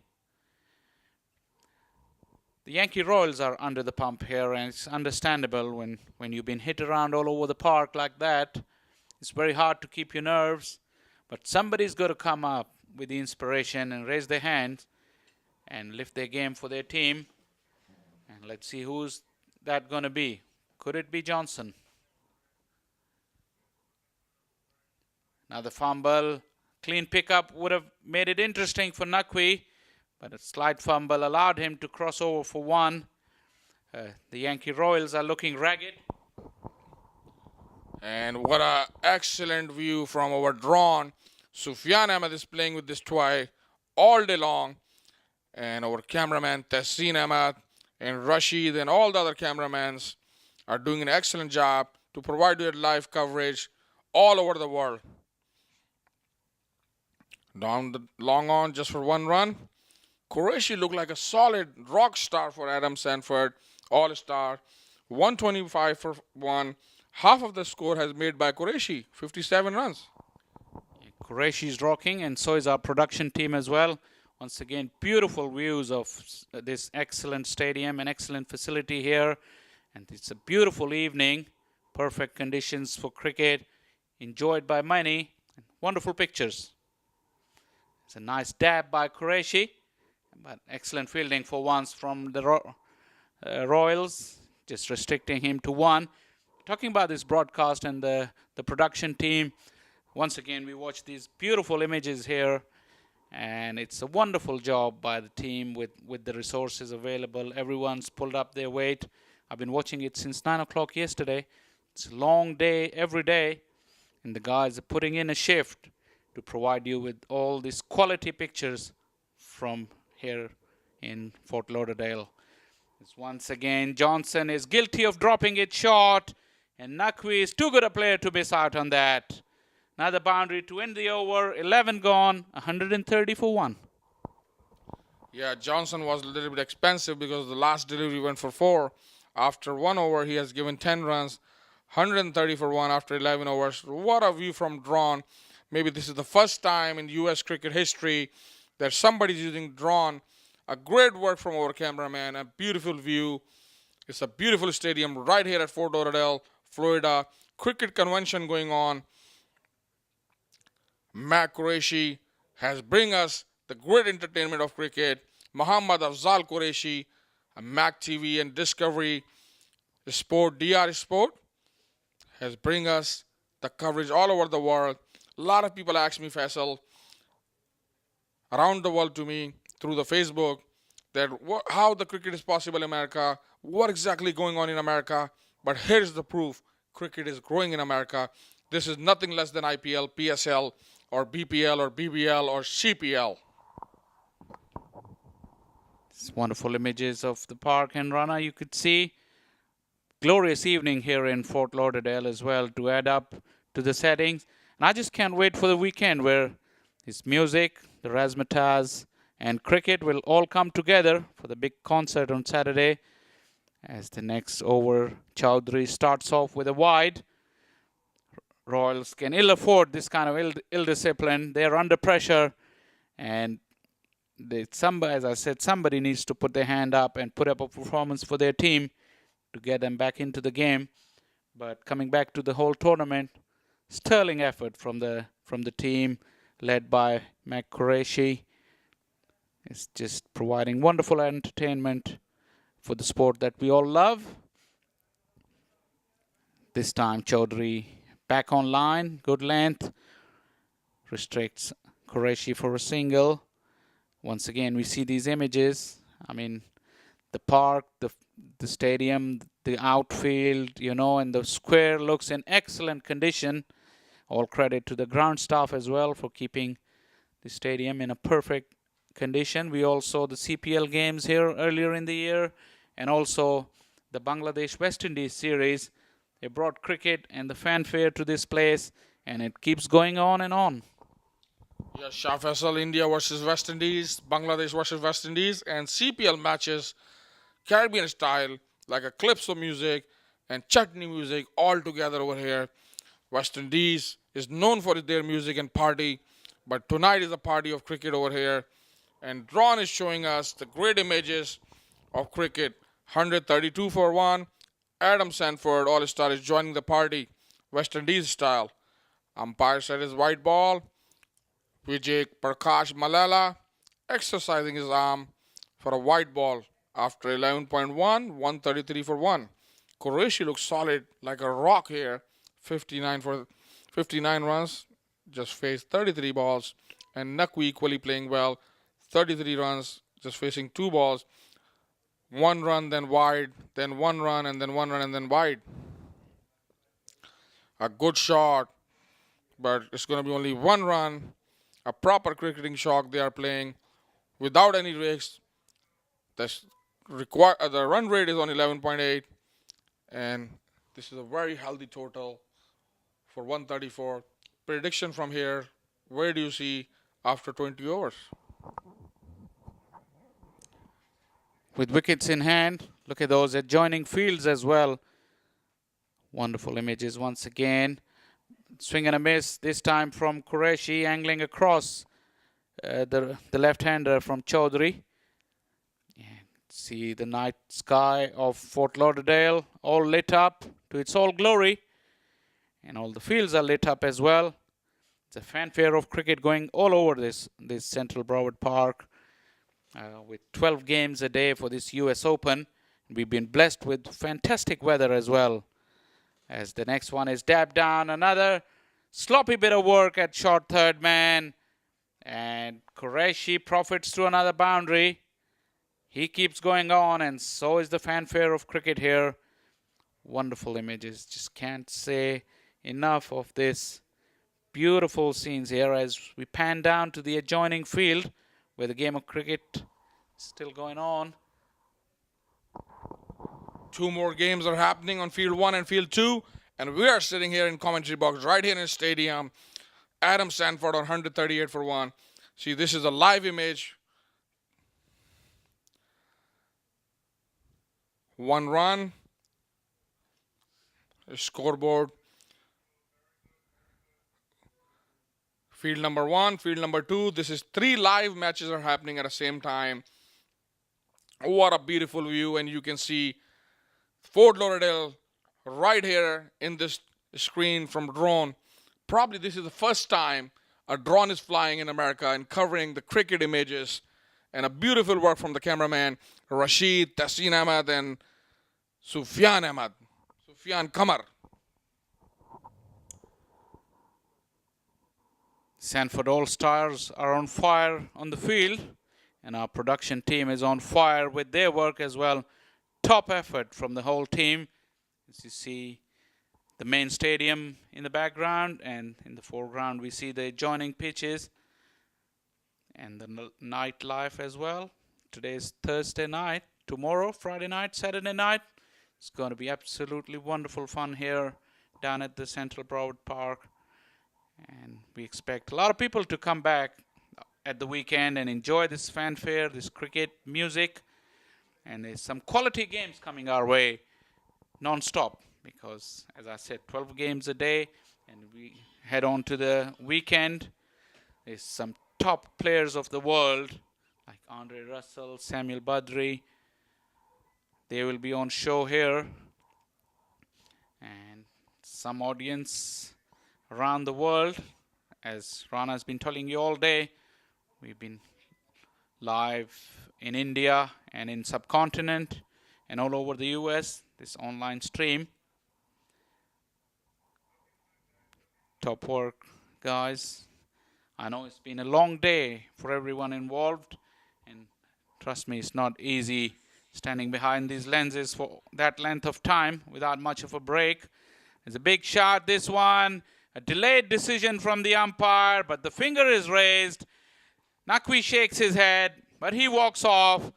The Yankee Royals are under the pump here, and it's understandable when you've been hit around all over the park like that. It's very hard to keep your nerves. But somebody's got to come up with the inspiration and raise their hands and lift their game for their team. And let's see who's that going to be. Could it be Johnson? Another fumble. Clean pickup would have made it interesting for Naqvi, but a slight fumble allowed him to cross over for 1. The Yankee Royals are looking ragged. And what an excellent view from our drone. Sufyan Ahmed is playing with this toy all day long. And our cameraman Tehseen Ahmed and Rashid and all the other cameramans are doing an excellent job to provide you live coverage all over the world. Down the long on just for 1 run. Qureshi looked like a solid rock star for Adam Sanford, All-Star. 125 for 1. Half of the score has made by Qureshi, 57 runs. Qureshi's rocking, and so is our production team as well. Once again, beautiful views of this excellent stadium, an excellent facility here. And it's a beautiful evening. Perfect conditions for cricket. Enjoyed by many. Wonderful pictures. It's a nice dab by Qureshi. But excellent fielding for once from the Royals. Just restricting him to one. Talking about this broadcast and the production team. Once again, we watch these beautiful images here. And it's a wonderful job by the team with the resources available. Everyone's pulled up their weight. I've been watching it since 9 o'clock yesterday. It's a long day every day. And the guys are putting in a shift to provide you with all these quality pictures from here in Fort Lauderdale. It's once again, Johnson is guilty of dropping it short. And Naqvi is too good a player to miss out on that. Another boundary to end the over. 11 gone, 130 for 1. Yeah, Johnson was a little bit expensive because the last delivery went for 4. After 1 over, he has given 10 runs, 130 for 1 after 11 overs. What a view from drone. Maybe this is the first time in U.S. cricket history that somebody's using drone. A great work from our cameraman, a beautiful view. It's a beautiful stadium right here at Fort Lauderdale, Florida. Cricket convention going on. Mac Qureshi has bring us the great entertainment of cricket. Muhammad Afzal Qureshi, maqtv and Discovery Sport, DR Sport, has bring us the coverage all over the world. A lot of people ask me, Faisal, around the world to me through the Facebook, that how the cricket is possible in America, what exactly going on in America. But here's the proof. Cricket is growing in America. This is nothing less than IPL, PSL, or BPL, or BBL, or CPL. It's wonderful images of the park and Rana. You could see glorious evening here in Fort Lauderdale as well to add up to the settings. And I just can't wait for the weekend where his music, the razzmatazz, and cricket will all come together for the big concert on Saturday. As the next over, Chowdhury starts off with a wide. Royals can ill afford this kind of ill discipline. They're under pressure, and as I said, somebody needs to put their hand up and put up a performance for their team to get them back into the game. But coming back to the whole tournament, sterling effort from the team led by Mac Qureshi. It's just providing wonderful entertainment for the sport that we all love. This time, Chowdhury back on line, good length, restricts Qureshi for a single. Once again, we see these images. I mean, the park, the stadium, the outfield, and the square looks in excellent condition. All credit to the ground staff as well for keeping the stadium in a perfect condition. We all saw the CPL games here earlier in the year, and also the Bangladesh West Indies series. They brought cricket and the fanfare to this place, and it keeps going on and on. Yes, Shah Faisal, India versus West Indies, Bangladesh versus West Indies, and CPL matches, Caribbean style, like a calypso music and chutney music all together over here. West Indies is known for their music and party, but tonight is a party of cricket over here. And Ron is showing us the great images of cricket. 132 for 1. Adam Sanford, All-Star, is joining the party, West Indies style. Umpire said his white ball. Vijay Prakash Malala exercising his arm for a white ball after 11.1, 133 for 1. Qureshi looks solid like a rock here. 59 runs, just faced 33 balls. And Naqvi equally playing well. 33 runs, just facing 2 balls. 1 run, then wide, then 1 run, and then 1 run, and then wide. A good shot, but it's going to be only 1 run. A proper cricketing shot they are playing without any risks. The run rate is on 11.8, and this is a very healthy total for 134. Prediction from here, where do you see after 20 overs? With wickets in hand, look at those adjoining fields as well. Wonderful images once again. Swing and a miss, this time from Qureshi, angling across the left-hander from Chowdhury. Yeah, See the night sky of Fort Lauderdale all lit up to its all glory. And all the fields are lit up as well. It's a fanfare of cricket going all over this Central Broward Park with 12 games a day for this US Open. We've been blessed with fantastic weather as well. As the next one is dabbed down, another sloppy bit of work at short third man. And Qureshi profits through another boundary. He keeps going on, and so is the fanfare of cricket here. Wonderful images. Just can't say enough of this. Beautiful scenes here as we pan down to the adjoining field where the game of cricket is still going on. 2 more games are happening on field 1 and field 2, and we are sitting here in commentary box right here in the stadium. Adam Sanford on 138 for 1. See, this is a live image. 1 run. Scoreboard. Field number 1, field number 2. This is 3 live matches are happening at the same time. What a beautiful view, and you can see Fort Lauderdale right here in this screen from drone. Probably this is the first time a drone is flying in America and covering the cricket images. And a beautiful work from the cameraman Rashid, Tassin Ahmed, and Sufyan Kamar. Sanford All-Stars are on fire on the field, and our production team is on fire with their work as well. Top effort from the whole team. As you see the main stadium in the background, and in the foreground we see the adjoining pitches and the nightlife as well. Today is Thursday night. Tomorrow, Friday night, Saturday night, it's going to be absolutely wonderful fun here down at the Central Broward Park. And we expect a lot of people to come back at the weekend and enjoy this fanfare, this cricket, music. And there's some quality games coming our way non-stop. Because, as I said, 12 games a day. And we head on to the weekend. There's some top players of the world, like Andre Russell, Samuel Badri. They will be on show here. And some audience around the world. As Rana has been telling you all day, we've been live in India and in subcontinent and all over the US, this online stream. Top work, guys. I know it's been a long day for everyone involved, and trust me, it's not easy standing behind these lenses for that length of time without much of a break. It's a big shot, this one. A delayed decision from the umpire, but the finger is raised. Naqvi shakes his head, but he walks off.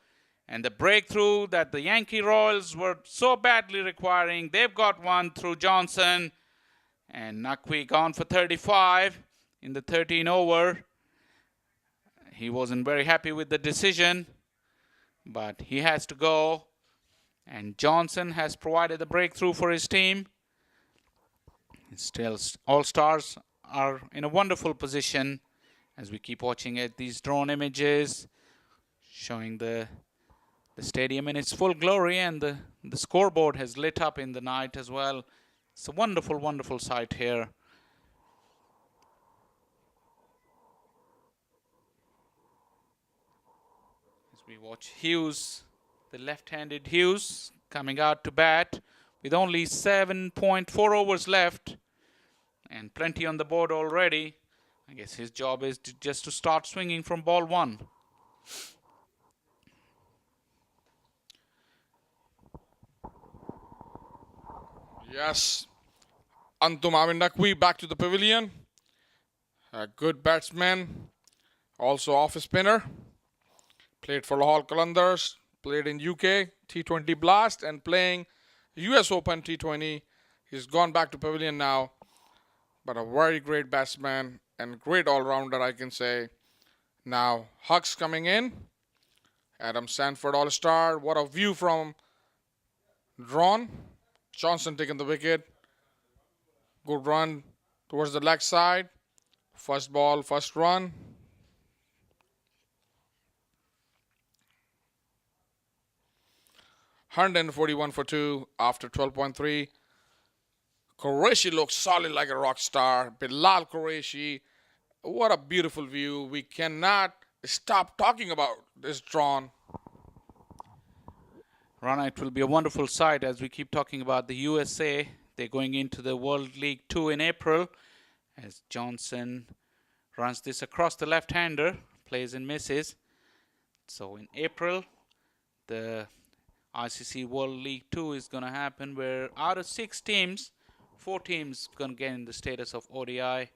And the breakthrough that the Yankee Royals were so badly requiring, they've got one through Johnson. And Naqvi gone for 35 in the 13 over. He wasn't very happy with the decision, but he has to go. And Johnson has provided the breakthrough for his team. Still, All-Stars are in a wonderful position as we keep watching at these drone images showing the stadium in its full glory, and the scoreboard has lit up in the night as well. It's a wonderful, wonderful sight here. As we watch Hughes, the left-handed Hughes, coming out to bat with only 7.4 overs left and plenty on the board already. I guess his job is just to start swinging from ball 1. Yes. Antum Amin Naqvi back to the pavilion. A good batsman. Also off spinner. Played for Lahore Qalandars. Played in UK T20 Blast and playing US Open T20. He's gone back to pavilion now. But a very great batsman and great all-rounder, I can say. Now Hucks coming in. Adam Sanford All-Star. What a view from drone. Johnson taking the wicket. Good run towards the leg side. First ball, first run. 141 for 2 after 12.3. Qureshi looks solid like a rock star. Bilal Qureshi, what a beautiful view. We cannot stop talking about this drawn. Rana, it will be a wonderful sight as we keep talking about the USA. They're going into the World League 2 in April as Johnson runs this across the left-hander, plays and misses. So in April, the ICC World League 2 is going to happen where out of 6 teams, 4 teams going to get in the status of ODI.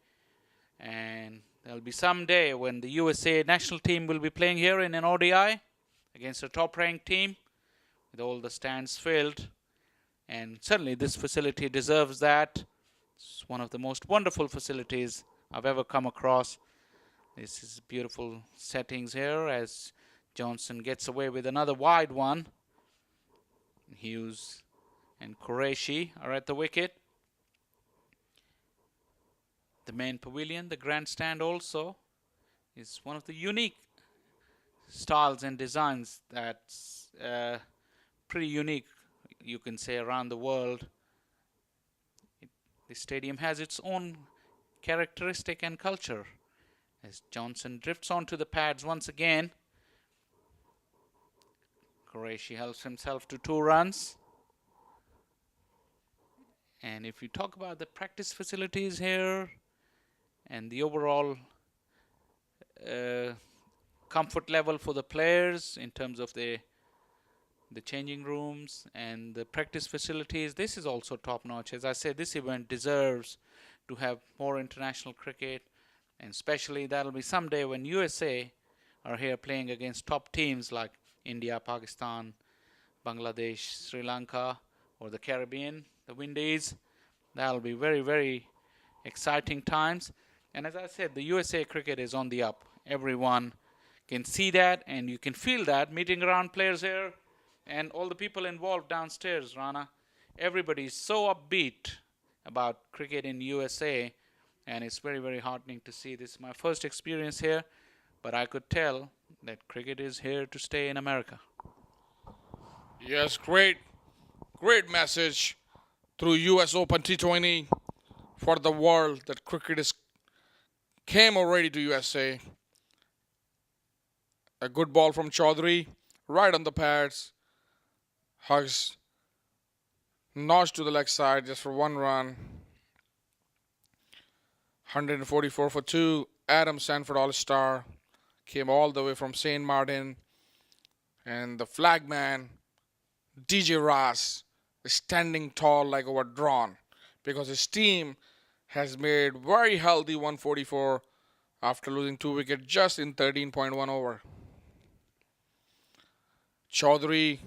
And there'll be some day when the USA national team will be playing here in an ODI against a top-ranked team with all the stands filled. And certainly this facility deserves that. It's one of the most wonderful facilities I've ever come across. This is beautiful settings here as Johnson gets away with another wide one. Hughes and Qureshi are at the wicket. The main pavilion, the grandstand also, is one of the unique styles and designs that's pretty unique, you can say, around the world. The stadium has its own characteristic and culture. As Johnson drifts onto the pads once again, Qureshi helps himself to 2 runs. And if you talk about the practice facilities here and the overall comfort level for the players in terms of the changing rooms and the practice facilities, this is also top notch. As I said, this event deserves to have more international cricket, and especially that'll be someday when USA are here playing against top teams like India, Pakistan, Bangladesh, Sri Lanka, or the Caribbean, the Windies. That'll be very, very exciting times. And as I said, the USA cricket is on the up. Everyone can see that, and you can feel that meeting around players here and all the people involved downstairs, Rana. Everybody is so upbeat about cricket in USA, and it's very, very heartening to see. This is my first experience here, but I could tell that cricket is here to stay in America. Yes, great message through US Open T20 for the world that cricket is came already to USA. A good ball from Chaudhary, right on the pads. Hugs notched to the leg side just for 1 run. 144 for 2. Adam Sanford All-Star came all the way from St. Martin. And the flagman, DJ Ross, is standing tall like overdrawn because his team has made very healthy 144 after losing 2 wickets just in 13.1 over. Chaudhary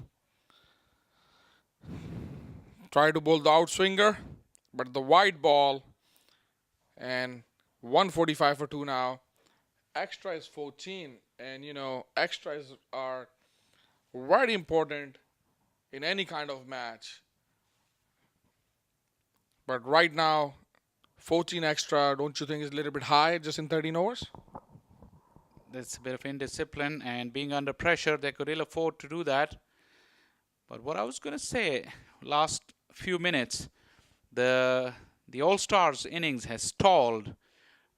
tried to bowl the outswinger, but the wide ball, and 145 for 2 now. Extra is 14, and extras are very important in any kind of match. But right now, 14 extra, don't you think is a little bit high just in 13 overs? That's a bit of indiscipline, and being under pressure, they could ill afford to do that. But what I was going to say, last few minutes, the All-Stars innings has stalled.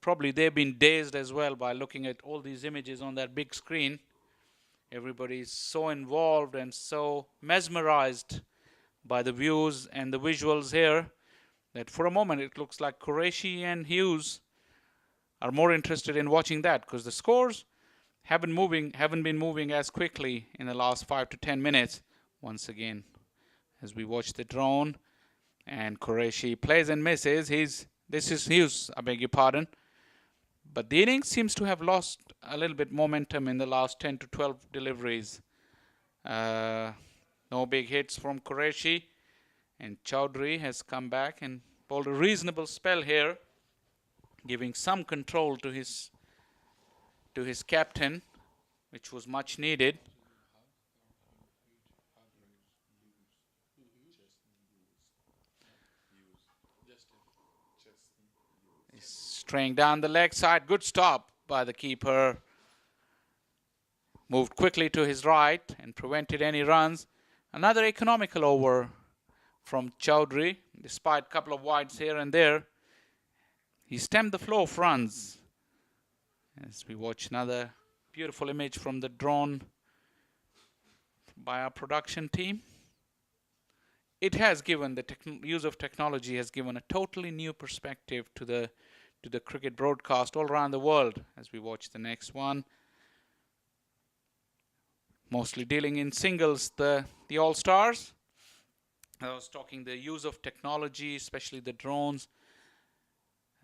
Probably they've been dazed as well by looking at all these images on that big screen. Everybody's so involved and so mesmerized by the views and the visuals here that for a moment it looks like Qureshi and Hughes are more interested in watching that because the scores haven't been moving as quickly in the last 5 to 10 minutes. Once again, as we watch the drone, and Qureshi plays and misses. This is Hughes, I beg your pardon. But the innings seems to have lost a little bit momentum in the last 10 to 12 deliveries. No big hits from Qureshi, and Chaudhary has come back and bowled a reasonable spell here, giving some control to his captain, which was much needed. He's straying down the leg side. Good stop by the keeper. Moved quickly to his right and prevented any runs. Another economical over from Chowdhury. Despite a couple of wides here and there, he stemmed the flow of runs. As we watch another beautiful image from the drone by our production team. It has given, the use of technology has given a totally new perspective to the cricket broadcast all around the world. As we watch the next one, mostly dealing in singles, the All-Stars. I was talking the use of technology, especially the drones.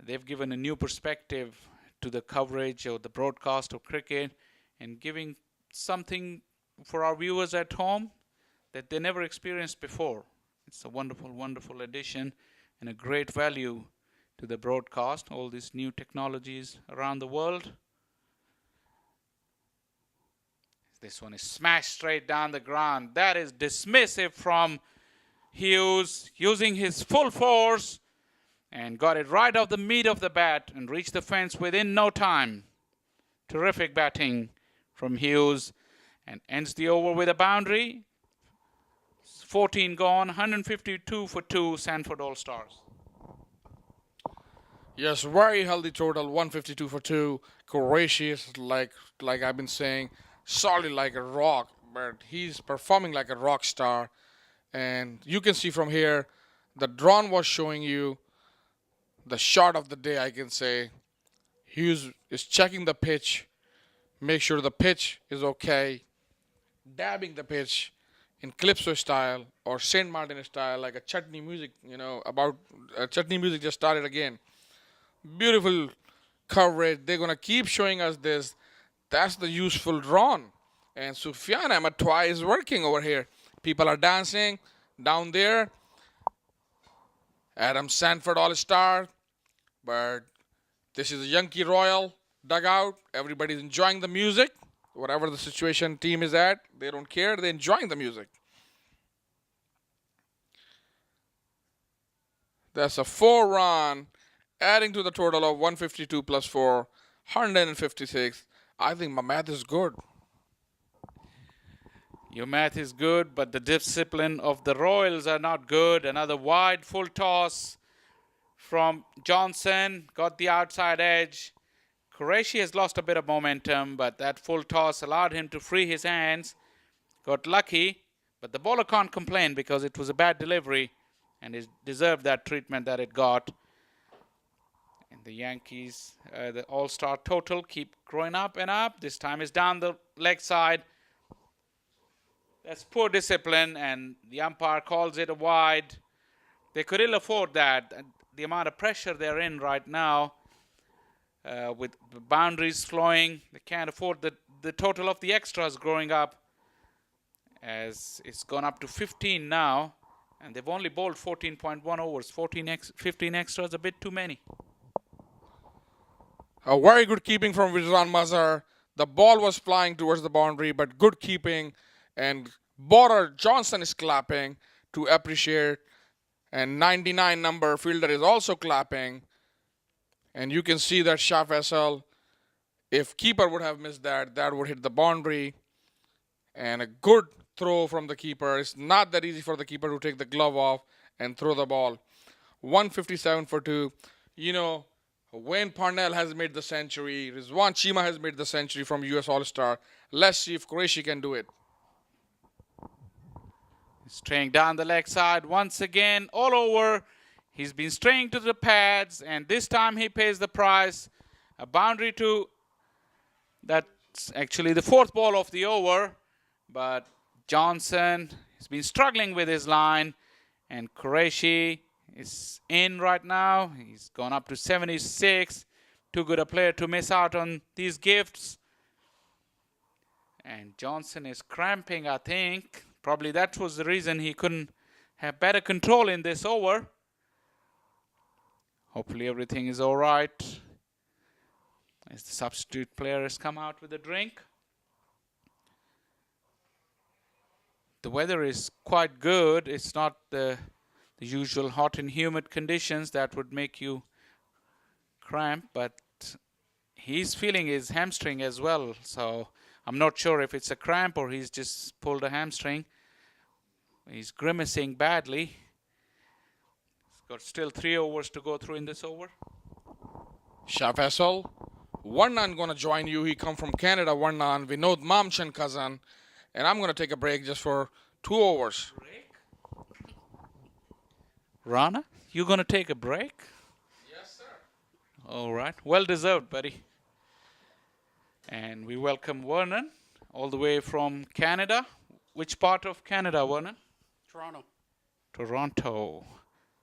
They've given a new perspective to the coverage or the broadcast of cricket, and giving something for our viewers at home that they never experienced before. It's a wonderful, wonderful addition and a great value to the broadcast, all these new technologies around the world. This one is smashed straight down the ground. That is dismissive from Hughes, using his full force, and got it right off the meat of the bat and reached the fence within no time. Terrific batting from Hughes, and ends the over with a boundary. 14 gone, 152 for 2, Sanford All-Stars. Yes, very healthy total, 152 for 2. Courageous, like I've been saying, solid like a rock, but he's performing like a rock star. And you can see from here, the drone was showing you the shot of the day, I can say. Hughes is checking the pitch, make sure the pitch is okay, dabbing the pitch in Calypso style or Saint Martin style, like a chutney music, about chutney music just started again. Beautiful coverage. They're going to keep showing us this. That's the useful drone. And Sufyan Ahmed Twa is working over here. People are dancing down there. Adam Sanford All-Star. But this is a Yankee Royal dugout. Everybody's enjoying the music. Whatever the situation team is at, they don't care. They're enjoying the music. That's a 4-run, adding to the total of 152 plus 4, 156. I think my math is good. Your math is good, but the discipline of the Royals are not good. Another wide full toss from Johnson. Got the outside edge. Qureshi has lost a bit of momentum, but that full toss allowed him to free his hands. Got lucky, but the bowler can't complain because it was a bad delivery and it deserved that treatment that it got. And the Yankees, the All-Star total, keep growing up and up. This time is down the leg side. That's poor discipline, and the umpire calls it a wide. They could ill afford that. The amount of pressure they're in right now, with the boundaries flowing, they can't afford the total of the extras growing up, as it's gone up to 15 now, and they've only bowled 14.1 overs. 15 extras, a bit too many. A very good keeping from Rizwan Mazhar. The ball was flying towards the boundary, but good keeping. And Border Johnson is clapping to appreciate. And 99 number fielder is also clapping. And you can see that shot vessel, if keeper would have missed that, that would hit the boundary. And a good throw from the keeper. It's not that easy for the keeper to take the glove off and throw the ball. 157 for 2. Wayne Parnell has made the century. Rizwan Cheema has made the century from US All-Star. Let's see if Qureshi can do it. Straying down the leg side once again, all over. He's been straying to the pads, and this time he pays the price. A boundary to, that's actually the fourth ball of the over, but Johnson has been struggling with his line, and Qureshi is in right now. He's gone up to 76. Too good a player to miss out on these gifts. And Johnson is cramping, I think. Probably that was the reason he couldn't have better control in this over. Hopefully everything is all right. As the substitute player has come out with a drink. The weather is quite good. It's not the usual hot and humid conditions that would make you cramp, but he's feeling his hamstring as well. So I'm not sure if it's a cramp or he's just pulled a hamstring. He's grimacing badly. He's got still 3 overs to go through in this over. Shah Faisal. Warnan gonna join you. He come from Canada. Warnan. Vinod Mamchan Kazan. And I'm gonna take a break just for 2 overs. Rana, you gonna take a break? Yes, sir. All right. Well deserved, buddy. And we welcome Vernon all the way from Canada. Which part of Canada, Vernon? Toronto. Toronto.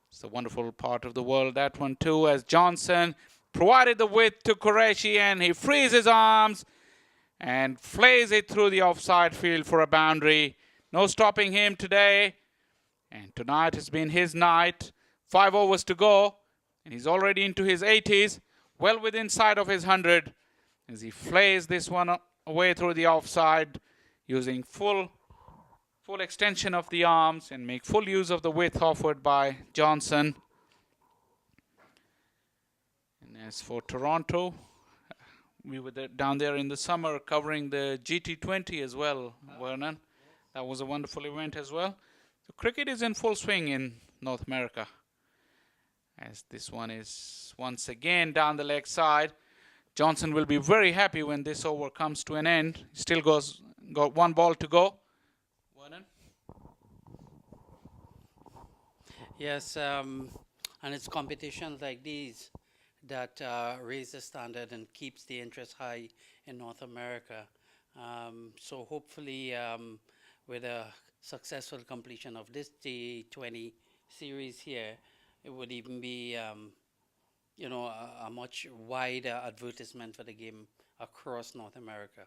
It's a wonderful part of the world, that one too, as Johnson provided the width to Qureshi and he frees his arms and flays it through the offside field for a boundary. No stopping him today. And tonight has been his night. 5 overs to go. And he's already into his 80s. Well within sight of his 100. As he flays this one away through the offside. Using full extension of the arms. And make full use of the width offered by Johnson. And as for Toronto, we were down there in the summer covering the GT20 as well, Vernon. That was a wonderful event as well. So cricket is in full swing in North America. As this one is once again down the leg side. Johnson will be very happy when this over comes to an end. Still got 1 ball to go. Vernon? Yes, and it's competitions like these that raise the standard and keeps the interest high in North America. So hopefully with a successful completion of this T20 series here, it would even be a much wider advertisement for the game across North America.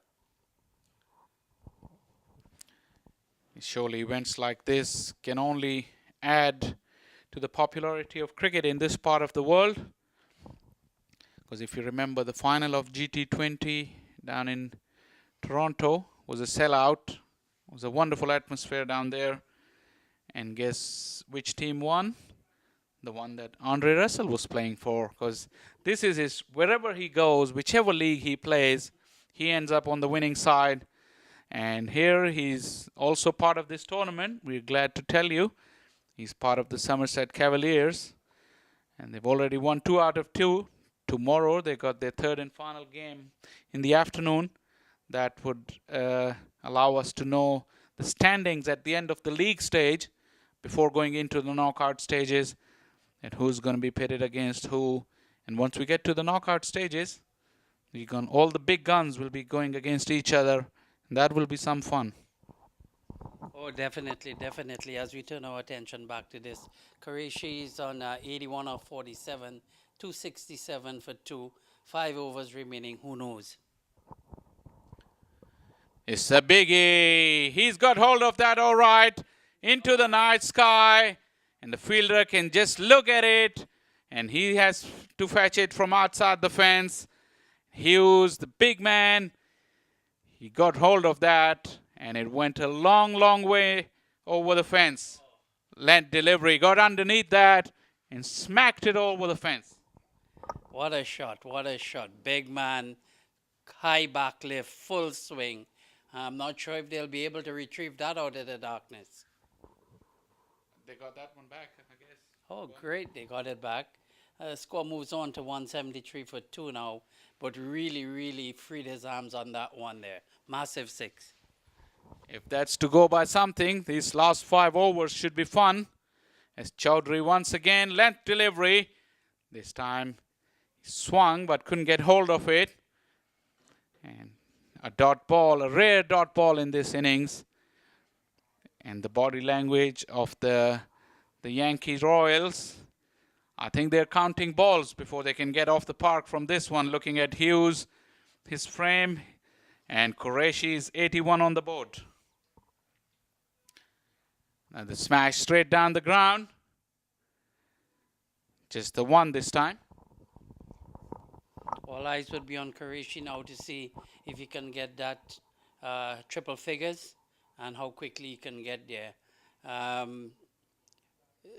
Surely events like this can only add to the popularity of cricket in this part of the world. Because if you remember, the final of GT20 down in Toronto was a sellout. It was a wonderful atmosphere down there. And guess which team won? The one that Andre Russell was playing for. Because this is his, wherever he goes, whichever league he plays, he ends up on the winning side. And here he's also part of this tournament. We're glad to tell you. He's part of the Somerset Cavaliers. And they've already won 2 out of 2. Tomorrow they got their 3rd and final game in the afternoon. That would allow us to know the standings at the end of the league stage before going into the knockout stages and who's going to be pitted against who. And once we get to the knockout stages, all the big guns will be going against each other. And that will be some fun. Oh, definitely, definitely. As we turn our attention back to this, Qureshi is on 81 of 47, 267 for 2, 5 overs remaining. Who knows? It's a biggie. He's got hold of that all right. Into the night sky. And the fielder can just look at it. And he has to fetch it from outside the fence. Hughes, the big man, he got hold of that. And it went a long, long way over the fence. Lent delivery. Got underneath that and smacked it over the fence. What a shot, what a shot. Big man, high back lift, full swing. I'm not sure if they'll be able to retrieve that out of the darkness. They got that one back, I guess. Oh, great, they got it back. Score moves on to 173 for 2 now, but really, really freed his arms on that one there. Massive 6. If that's to go by something, these last 5 overs should be fun. As Chowdhury once again, length delivery. This time he swung but couldn't get hold of it. And a dot ball, a rare dot ball in this innings. And the body language of the Yankee Royals. I think they're counting balls before they can get off the park from this one. Looking at Hughes, his frame, and Qureshi's 81 on the board. Now the smash straight down the ground. Just the one this time. All eyes would be on Qureshi now to see if he can get that triple figures and how quickly he can get there.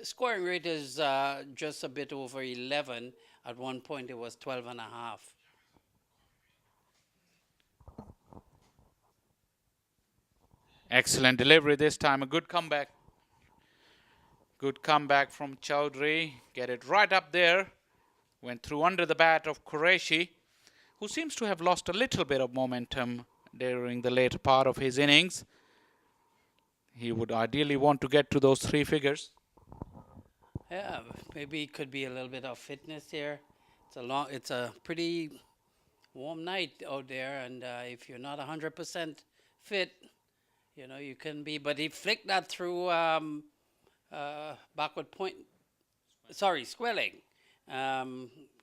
Scoring rate is just a bit over 11. At one point it was 12 and a half. Excellent delivery this time. A good comeback. Good comeback from Chowdhury. Get it right up there. Went through under the bat of Qureshi, who seems to have lost a little bit of momentum during the later part of his innings. He would ideally want to get to those 3 figures. Yeah, maybe it could be a little bit of fitness here. It's a pretty warm night out there, and if you're not 100% fit, you know, you can be. But he flicked that through backward point. Sorry, square leg,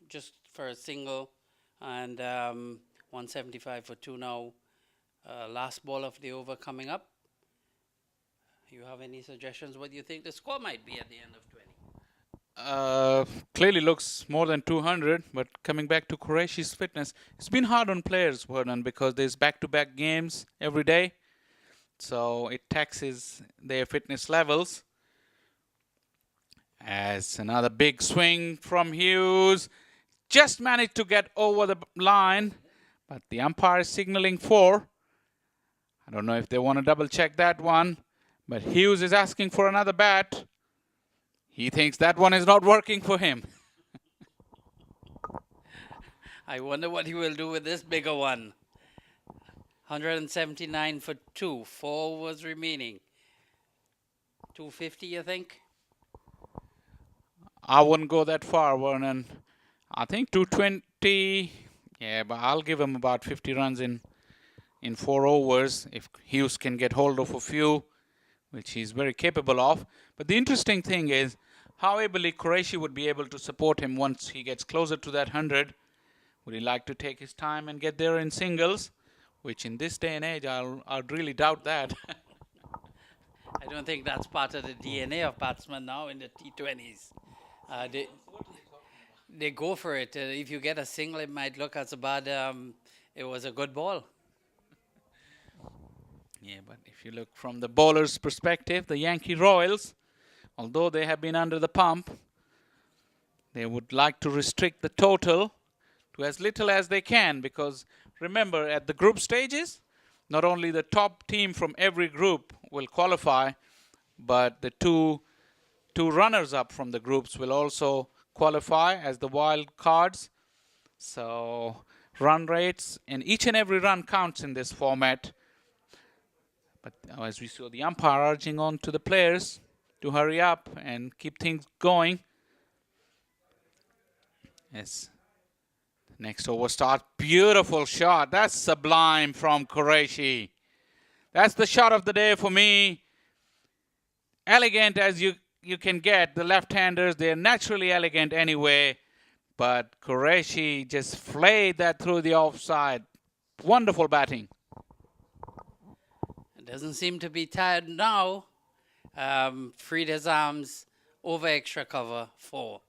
just for a single, and 175 for 2 now. Last ball of the over coming up. You have any suggestions? What do you think the score might be at the end of 20? Clearly looks more than 200, but coming back to Qureshi's fitness, it's been hard on players, Vernon, because there's back-to-back games every day, so it taxes their fitness levels. As another big swing from Hughes, just managed to get over the line, but the umpire is signaling 4. I don't know if they want to double-check that one, but Hughes is asking for another bat. He thinks that one is not working for him. I wonder what he will do with this bigger one. 179 for 2. 4 was remaining. 250, you think? I wouldn't go that far, Vernon. I think 220. Yeah, but I'll give him about 50 runs in 4 overs if Hughes can get hold of a few, which he's very capable of. But the interesting thing is how ably Qureshi would be able to support him once he gets closer to that 100. Would he like to take his time and get there in singles? Which in this day and age, I'd really doubt that. I don't think that's part of the DNA of batsmen now in the T20s. They go for it. If you get a single, it might look as bad. It was a good ball. Yeah, but if you look from the bowler's perspective, the Yankee Royals, although they have been under the pump, they would like to restrict the total to as little as they can, because remember, at the group stages, not only the top team from every group will qualify, but the two runners-up from the groups will also qualify as the wild cards. So run rates, and each and every run counts in this format. But as we saw, the umpire urging on to the players to hurry up and keep things going. Yes. Next over start. Beautiful shot. That's sublime from Qureshi. That's the shot of the day for me. Elegant as you can get. The left-handers, they're naturally elegant anyway. But Qureshi just flayed that through the offside. Wonderful batting. Doesn't seem to be tired now. Freed his arms over extra cover 4.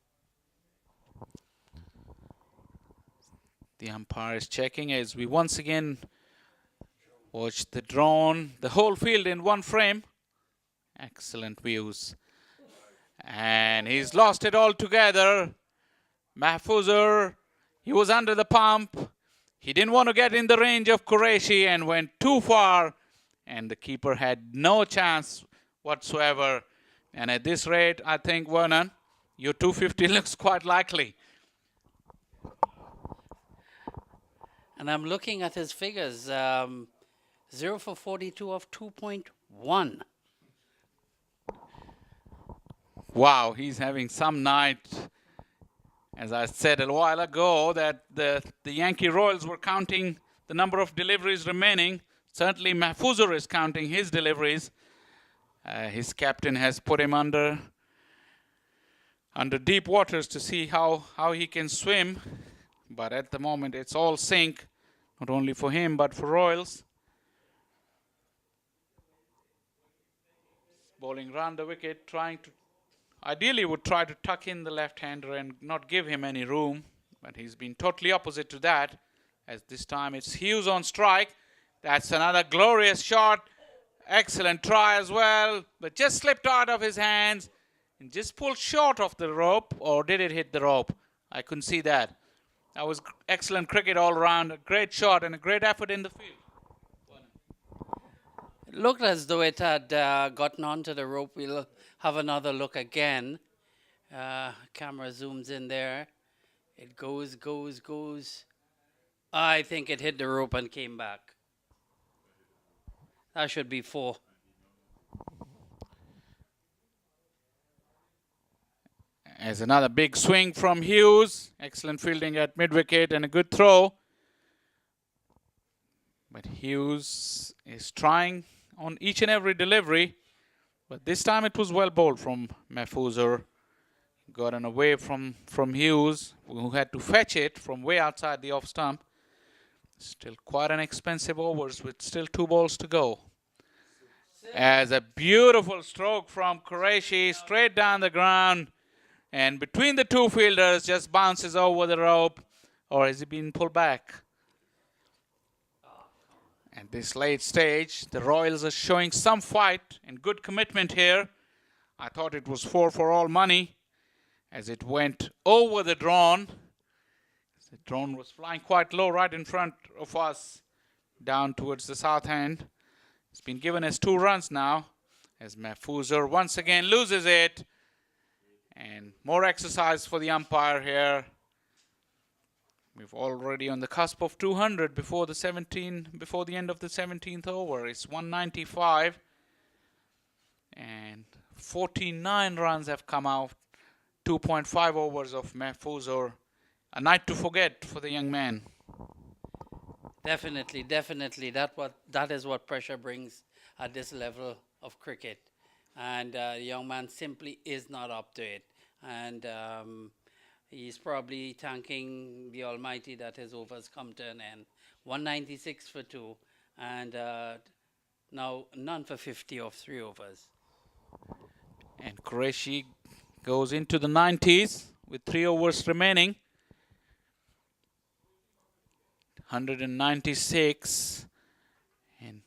The umpire is checking as we once again watch the drone, the whole field in one frame. Excellent views. And he's lost it altogether. Mahfuzur, he was under the pump. He didn't want to get in the range of Qureshi and went too far. And the keeper had no chance whatsoever. And at this rate, I think, Vernon, your 250 looks quite likely. And I'm looking at his figures. 0 for 42 of 2.1. Wow, he's having some night. As I said a while ago, that the Yankee Royals were counting the number of deliveries remaining. Certainly Mahfuzur is counting his deliveries. His captain has put him under deep waters to see how he can swim. But at the moment, it's all sink, not only for him, but for Royals. Bowling round the wicket, ideally would try to tuck in the left-hander and not give him any room. But he's been totally opposite to that, as this time it's Hughes on strike. That's another glorious shot. Excellent try as well, but just slipped out of his hands and just pulled short of the rope. Or did it hit the rope? I couldn't see that. That was excellent cricket all around. A great shot and a great effort in the field. It looked as though it had gotten onto the rope. We'll have another look again. Camera zooms in there. It goes, goes, goes. I think it hit the rope and came back. That should be 4. As another big swing from Hughes. Excellent fielding at mid-wicket and a good throw. But Hughes is trying on each and every delivery. But this time it was well bowled from Mahfuzur. Gotten away from Hughes, who had to fetch it from way outside the off stump. Still quite an expensive overs with still 2 balls to go. As a beautiful stroke from Qureshi straight down the ground. And between the 2 fielders, just bounces over the rope. Or has he been pulled back? At this late stage, the Royals are showing some fight and good commitment here. I thought it was 4 for all money as it went over the drone. The drone was flying quite low right in front of us down towards the south end. It's been given as 2 runs now as Mahfuzur once again loses it. And more exercise for the umpire here. We've already on the cusp of 200 before the end of the 17th over. It's 195. And 49 runs have come out. 2.5 overs of Mahfuzur. A night to forget for the young man. Definitely. That is what pressure brings at this level of cricket. And the young man simply is not up to it. And he's probably thanking the Almighty that his overs come to an end. 196 for 2. And now none for 50 of 3 overs. And Qureshi goes into the 90s with 3 overs remaining. 196. And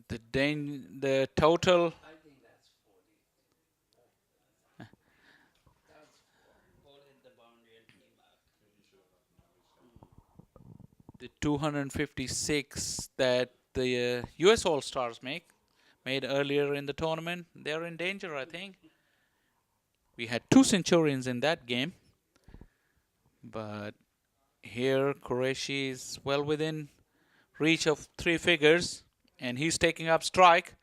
the total. I think that's 40. Ball hit the boundary and came back. The 256 that the US All-Stars made earlier in the tournament, they're in danger, I think. We had 2 centurions in that game. But here Qureshi is well within reach of 3 figures. And he's taking up strike.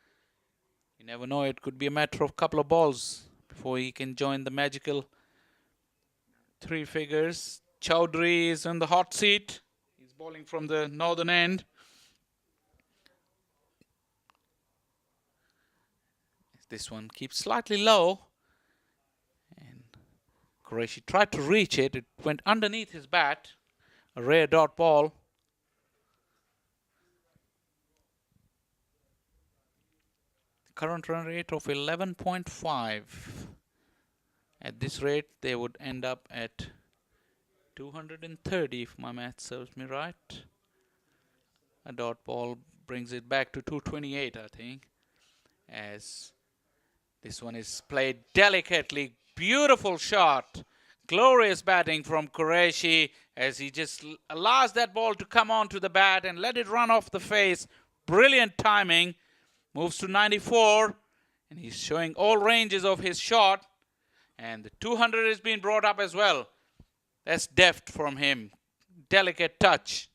You never know, it could be a matter of a couple of balls before he can join the magical 3 figures. Chowdhury is on the hot seat. He's bowling from the northern end. This one keeps slightly low. And Qureshi tried to reach it. It went underneath his bat. A rare dot ball. Current run rate of 11.5. At this rate, they would end up at 230 if my math serves me right. A dot ball brings it back to 228, I think. As this one is played delicately. Beautiful shot. Glorious batting from Qureshi as he just allows that ball to come onto the bat and let it run off the face. Brilliant timing. Moves to 94. And he's showing all ranges of his shot. And the 200 is being brought up as well. That's deft from him. Delicate touch.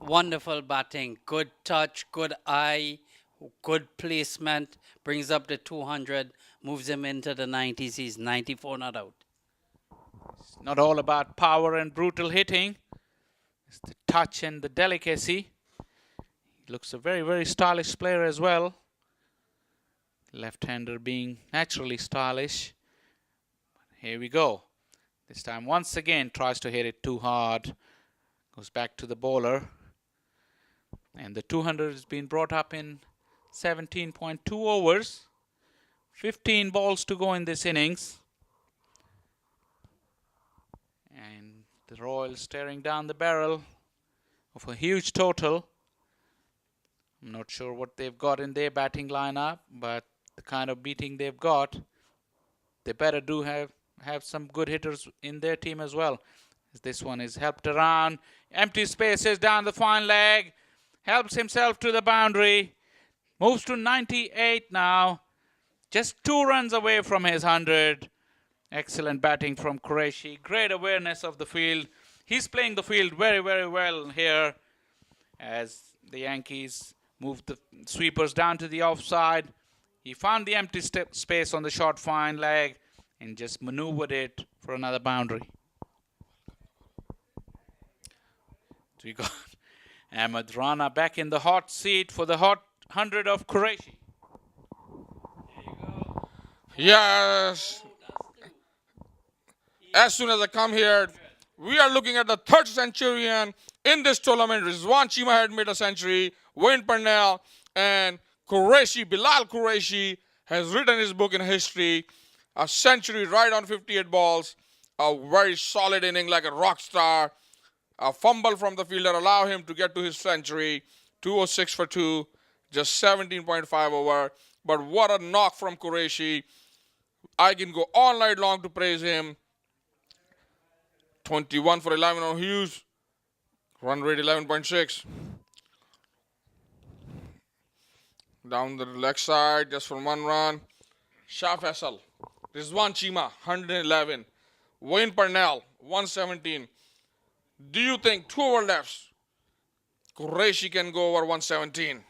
Wonderful batting. Good touch, good eye, good placement. Brings up the 200, moves him into the 90s. He's 94 not out. It's not all about power and brutal hitting. It's the touch and the delicacy. He looks a very, very stylish player as well. Left-hander being naturally stylish. Here we go. This time once again tries to hit it too hard. Goes back to the bowler. And the 200 has been brought up in 17.2 overs. 15 balls to go in this innings. And the Royals staring down the barrel of a huge total. I'm not sure what they've got in their batting lineup, but the kind of beating they've got, they better do have some good hitters in their team as well. This one is helped around. Empty spaces down the fine leg. Helps himself to the boundary. Moves to 98 now. Just 2 runs away from his 100. Excellent batting from Qureshi. Great awareness of the field. He's playing the field very, very well here as the Yankees move the sweepers down to the offside. He found the empty space on the short fine leg and just maneuvered it for another boundary. So we got Ahmed Rana back in the hot seat for the hot 100 of Qureshi. Yes. As soon as I come here, we are looking at the third centurion in this tournament. Rizwan Cheema had made a century. Wayne Purnell and Qureshi, Bilal Qureshi, has written his book in history. A century right on 58 balls. A very solid inning like a rock star. A fumble from the fielder allow him to get to his century. 206 for 2. Just 17.5 over. But what a knock from Qureshi. I can go all night long to praise him. 21 for 11 on Hughes. Run rate 11.6. Down the leg side, just for 1 run. Shah Faisal. Rizwan Cheema, 111. Wayne Purnell, 117. Do you think 2 over lefts, Qureshi can go over 117?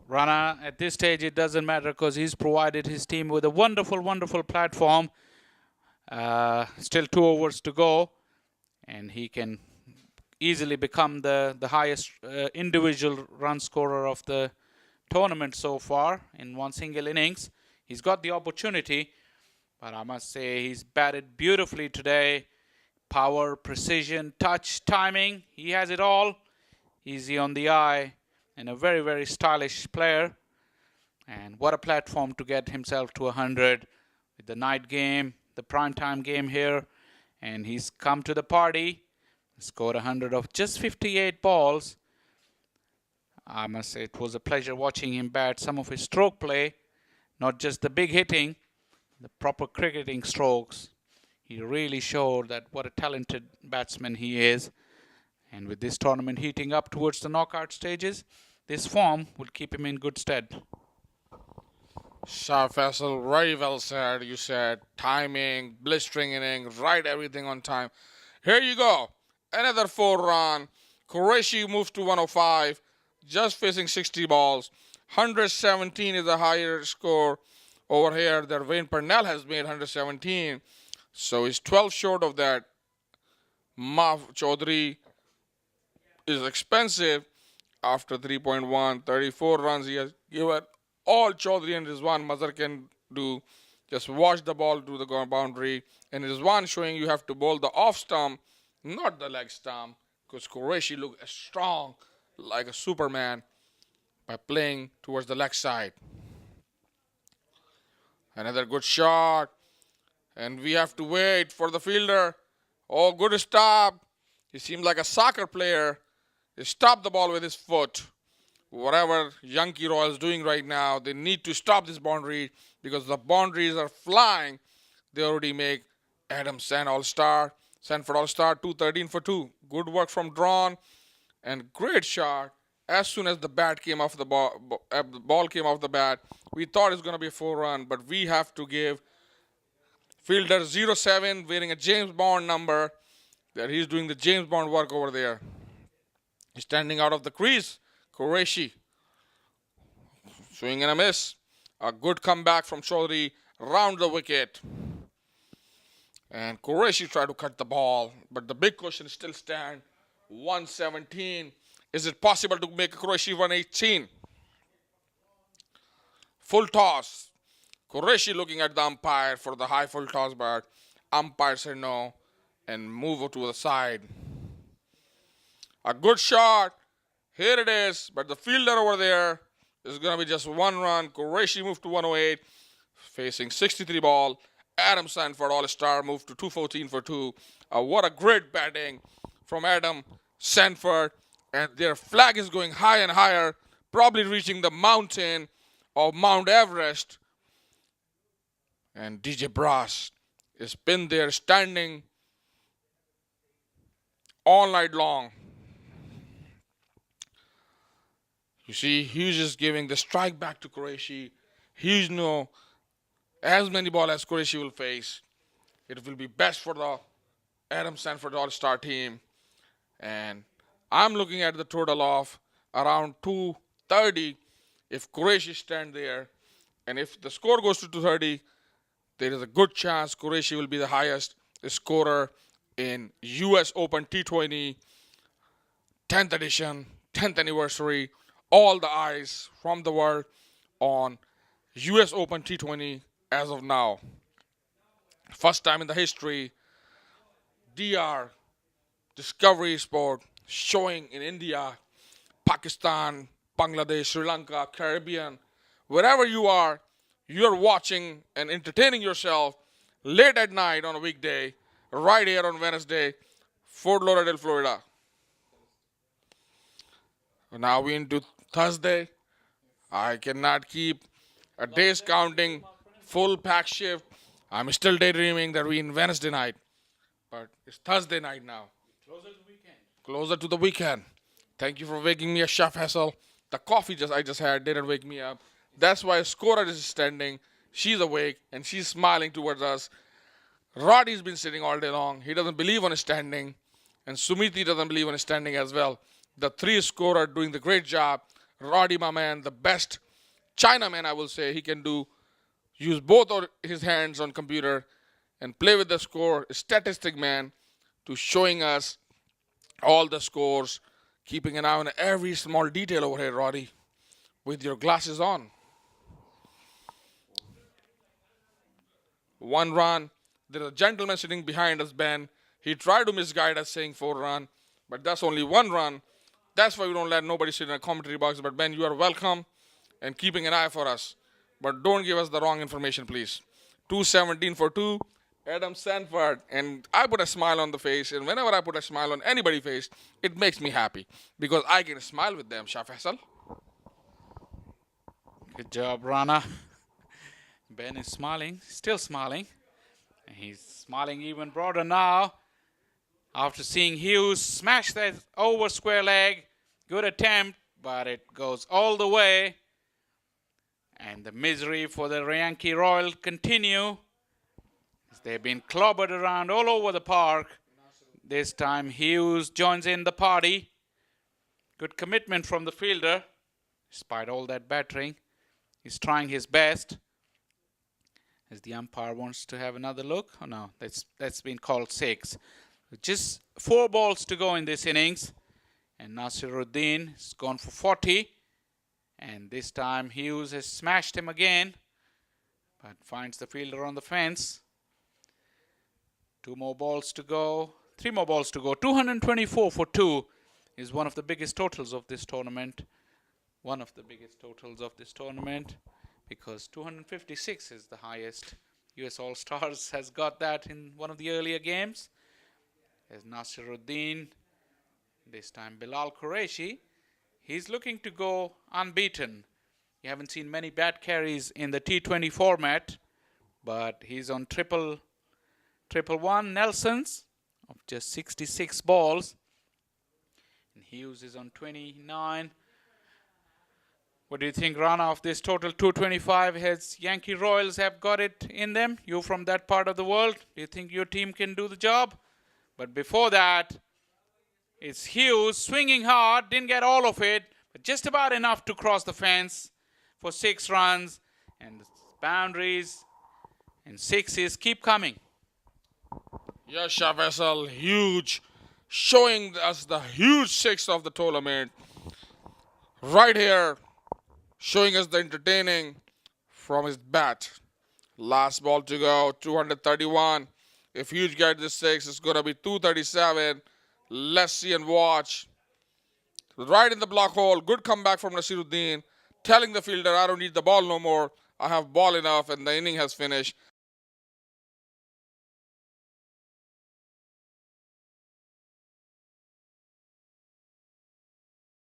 Rana, at this stage, it doesn't matter because he's provided his team with a wonderful, wonderful platform. Still 2 overs to go, and he can easily become the highest individual run scorer of the tournament so far in one single innings. He's got the opportunity, but I must say he's batted beautifully today. Power, precision, touch, timing, he has it all. Easy on the eye and a very, very stylish player. And what a platform to get himself to 100 with the night game, the primetime game here. And he's come to the party, scored 100 of just 58 balls. I must say it was a pleasure watching him bat some of his stroke play, not just the big hitting, the proper cricketing strokes. He really showed that what a talented batsman he is. And with this tournament heating up towards the knockout stages, this form will keep him in good stead. Shah Faisal, very well said. You said timing, blistering inning, right everything on time. Here you go. Another 4 run. Qureshi moves to 105, just facing 60 balls. 117 is the higher score over here that Wayne Purnell has made, 117. So he's 12 short of that. Maf Chaudhary is expensive after 3.1. 34 runs he has given. All Chaudhary and Rizwan Mazhar can do, just watch the ball to the boundary. And Rizwan showing you have to bowl the off stump, not the leg stump, because Qureshi looked strong like a Superman by playing towards the leg side. Another good shot. And we have to wait for the fielder. Oh, good stop. He seemed like a soccer player. He stopped the ball with his foot. Whatever Yankee Royal is doing right now, they need to stop this boundary because the boundaries are flying. They already make Adam Sanford All-Star, 213 for 2. Good work from Drawn and great shot. As soon as the bat came off the ball came off the bat, we thought it was going to be a 4-run, but we have to give fielder 07 wearing a James Bond number that he's doing the James Bond work over there. He's standing out of the crease. Qureshi, swing and a miss. A good comeback from Chaudhary, round the wicket. And Qureshi tried to cut the ball, but the big question still stands. 117. Is it possible to make Qureshi 118? Full toss. Qureshi looking at the umpire for the high full toss, but umpire said no and move to the side. A good shot. Here it is, but the fielder over there is going to be just 1 run. Qureshi moved to 108, facing 63 ball. Adam Sanford All-Star moved to 214 for 2. What a great batting from Adam Sanford. And their flag is going high and higher, probably reaching the mountain of Mount Everest. And DJ Brass has been there standing all night long. You see, Hughes is giving the strike back to Qureshi. Hughes know as many balls as Qureshi will face, it will be best for the Adam Sanford All-Star team. And I'm looking at the total of around 230 if Qureshi stand there. And if the score goes to 230, there is a good chance Qureshi will be the highest scorer in US Open T20 10th edition, 10th anniversary. All the eyes from the world on US Open T20 as of now. First time in the history, DR, Discovery Sport, showing in India, Pakistan, Bangladesh, Sri Lanka, Caribbean, wherever you are watching and entertaining yourself late at night on a weekday, right here on Wednesday, Fort Lauderdale, Florida. Now we into Thursday. I cannot keep a day's counting, full pack shift. I'm still daydreaming that we in Wednesday night. But it's Thursday night now. Closer to the weekend. Thank you for waking me up, Chef Hessel. The coffee I just had didn't wake me up. That's why Scorer is standing. She's awake and she's smiling towards us. Roddy's been sitting all day long. He doesn't believe on his standing. And Sumiti doesn't believe on his standing as well. The three scorer doing the great job. Roddy, my man, the best Chinaman, I will say. He can use both of his hands on computer and play with the score. Statistic man to showing us all the scores, keeping an eye on every small detail over here, Roddy, with your glasses on. 1 run. There's a gentleman sitting behind us, Ben. He tried to misguide us saying 4 run, but that's only 1 run. That's why we don't let nobody sit in a commentary box. But Ben, you are welcome and keeping an eye for us. But don't give us the wrong information, please. 217 for 2. Adam Sanford. And I put a smile on the face. And whenever I put a smile on anybody's face, it makes me happy. Because I can smile with them, Shah Faisal. Good job, Rana. Ben is smiling, still smiling. And he's smiling even broader now. After seeing Hughes smash that over square leg. Good attempt, but it goes all the way. And the misery for the Yankee Royal continue. They've been clobbered around all over the park. This time Hughes joins in the party. Good commitment from the fielder. Despite all that battering, he's trying his best. As the umpire wants to have another look. Oh no, that's been called 6. Just 4 balls to go in this innings. And Nasiruddin has gone for 40. And this time Hughes has smashed him again. But finds the fielder on the fence. 2 more balls to go. 3 more balls to go. 224 for 2 is one of the biggest totals of this tournament. One of the biggest totals of this tournament. Because 256 is the highest. US All-Stars has got that in one of the earlier games. There's Nasiruddin. This time Bilal Qureshi. He's looking to go unbeaten. You haven't seen many bad carries in the T20 format. But he's on triple 1 Nelsons of just 66 balls. And Hughes is on 29. What do you think, Rana, of this total 225? Has Yankee Royals have got it in them? You from that part of the world. Do you think your team can do the job? But before that, it's Hughes swinging hard. Didn't get all of it, but just about enough to cross the fence for 6 runs. And the boundaries and 6s keep coming. Yes, Shah Faisal, huge. Showing us the huge 6 of the tournament. Right here. Showing us the entertaining from his bat. Last ball to go, 231. If Hughes gets this 6, it's going to be 237. Let's see and watch. Right in the block hole. Good comeback from Nasiruddin. Telling the fielder, I don't need the ball no more. I have ball enough, and the inning has finished.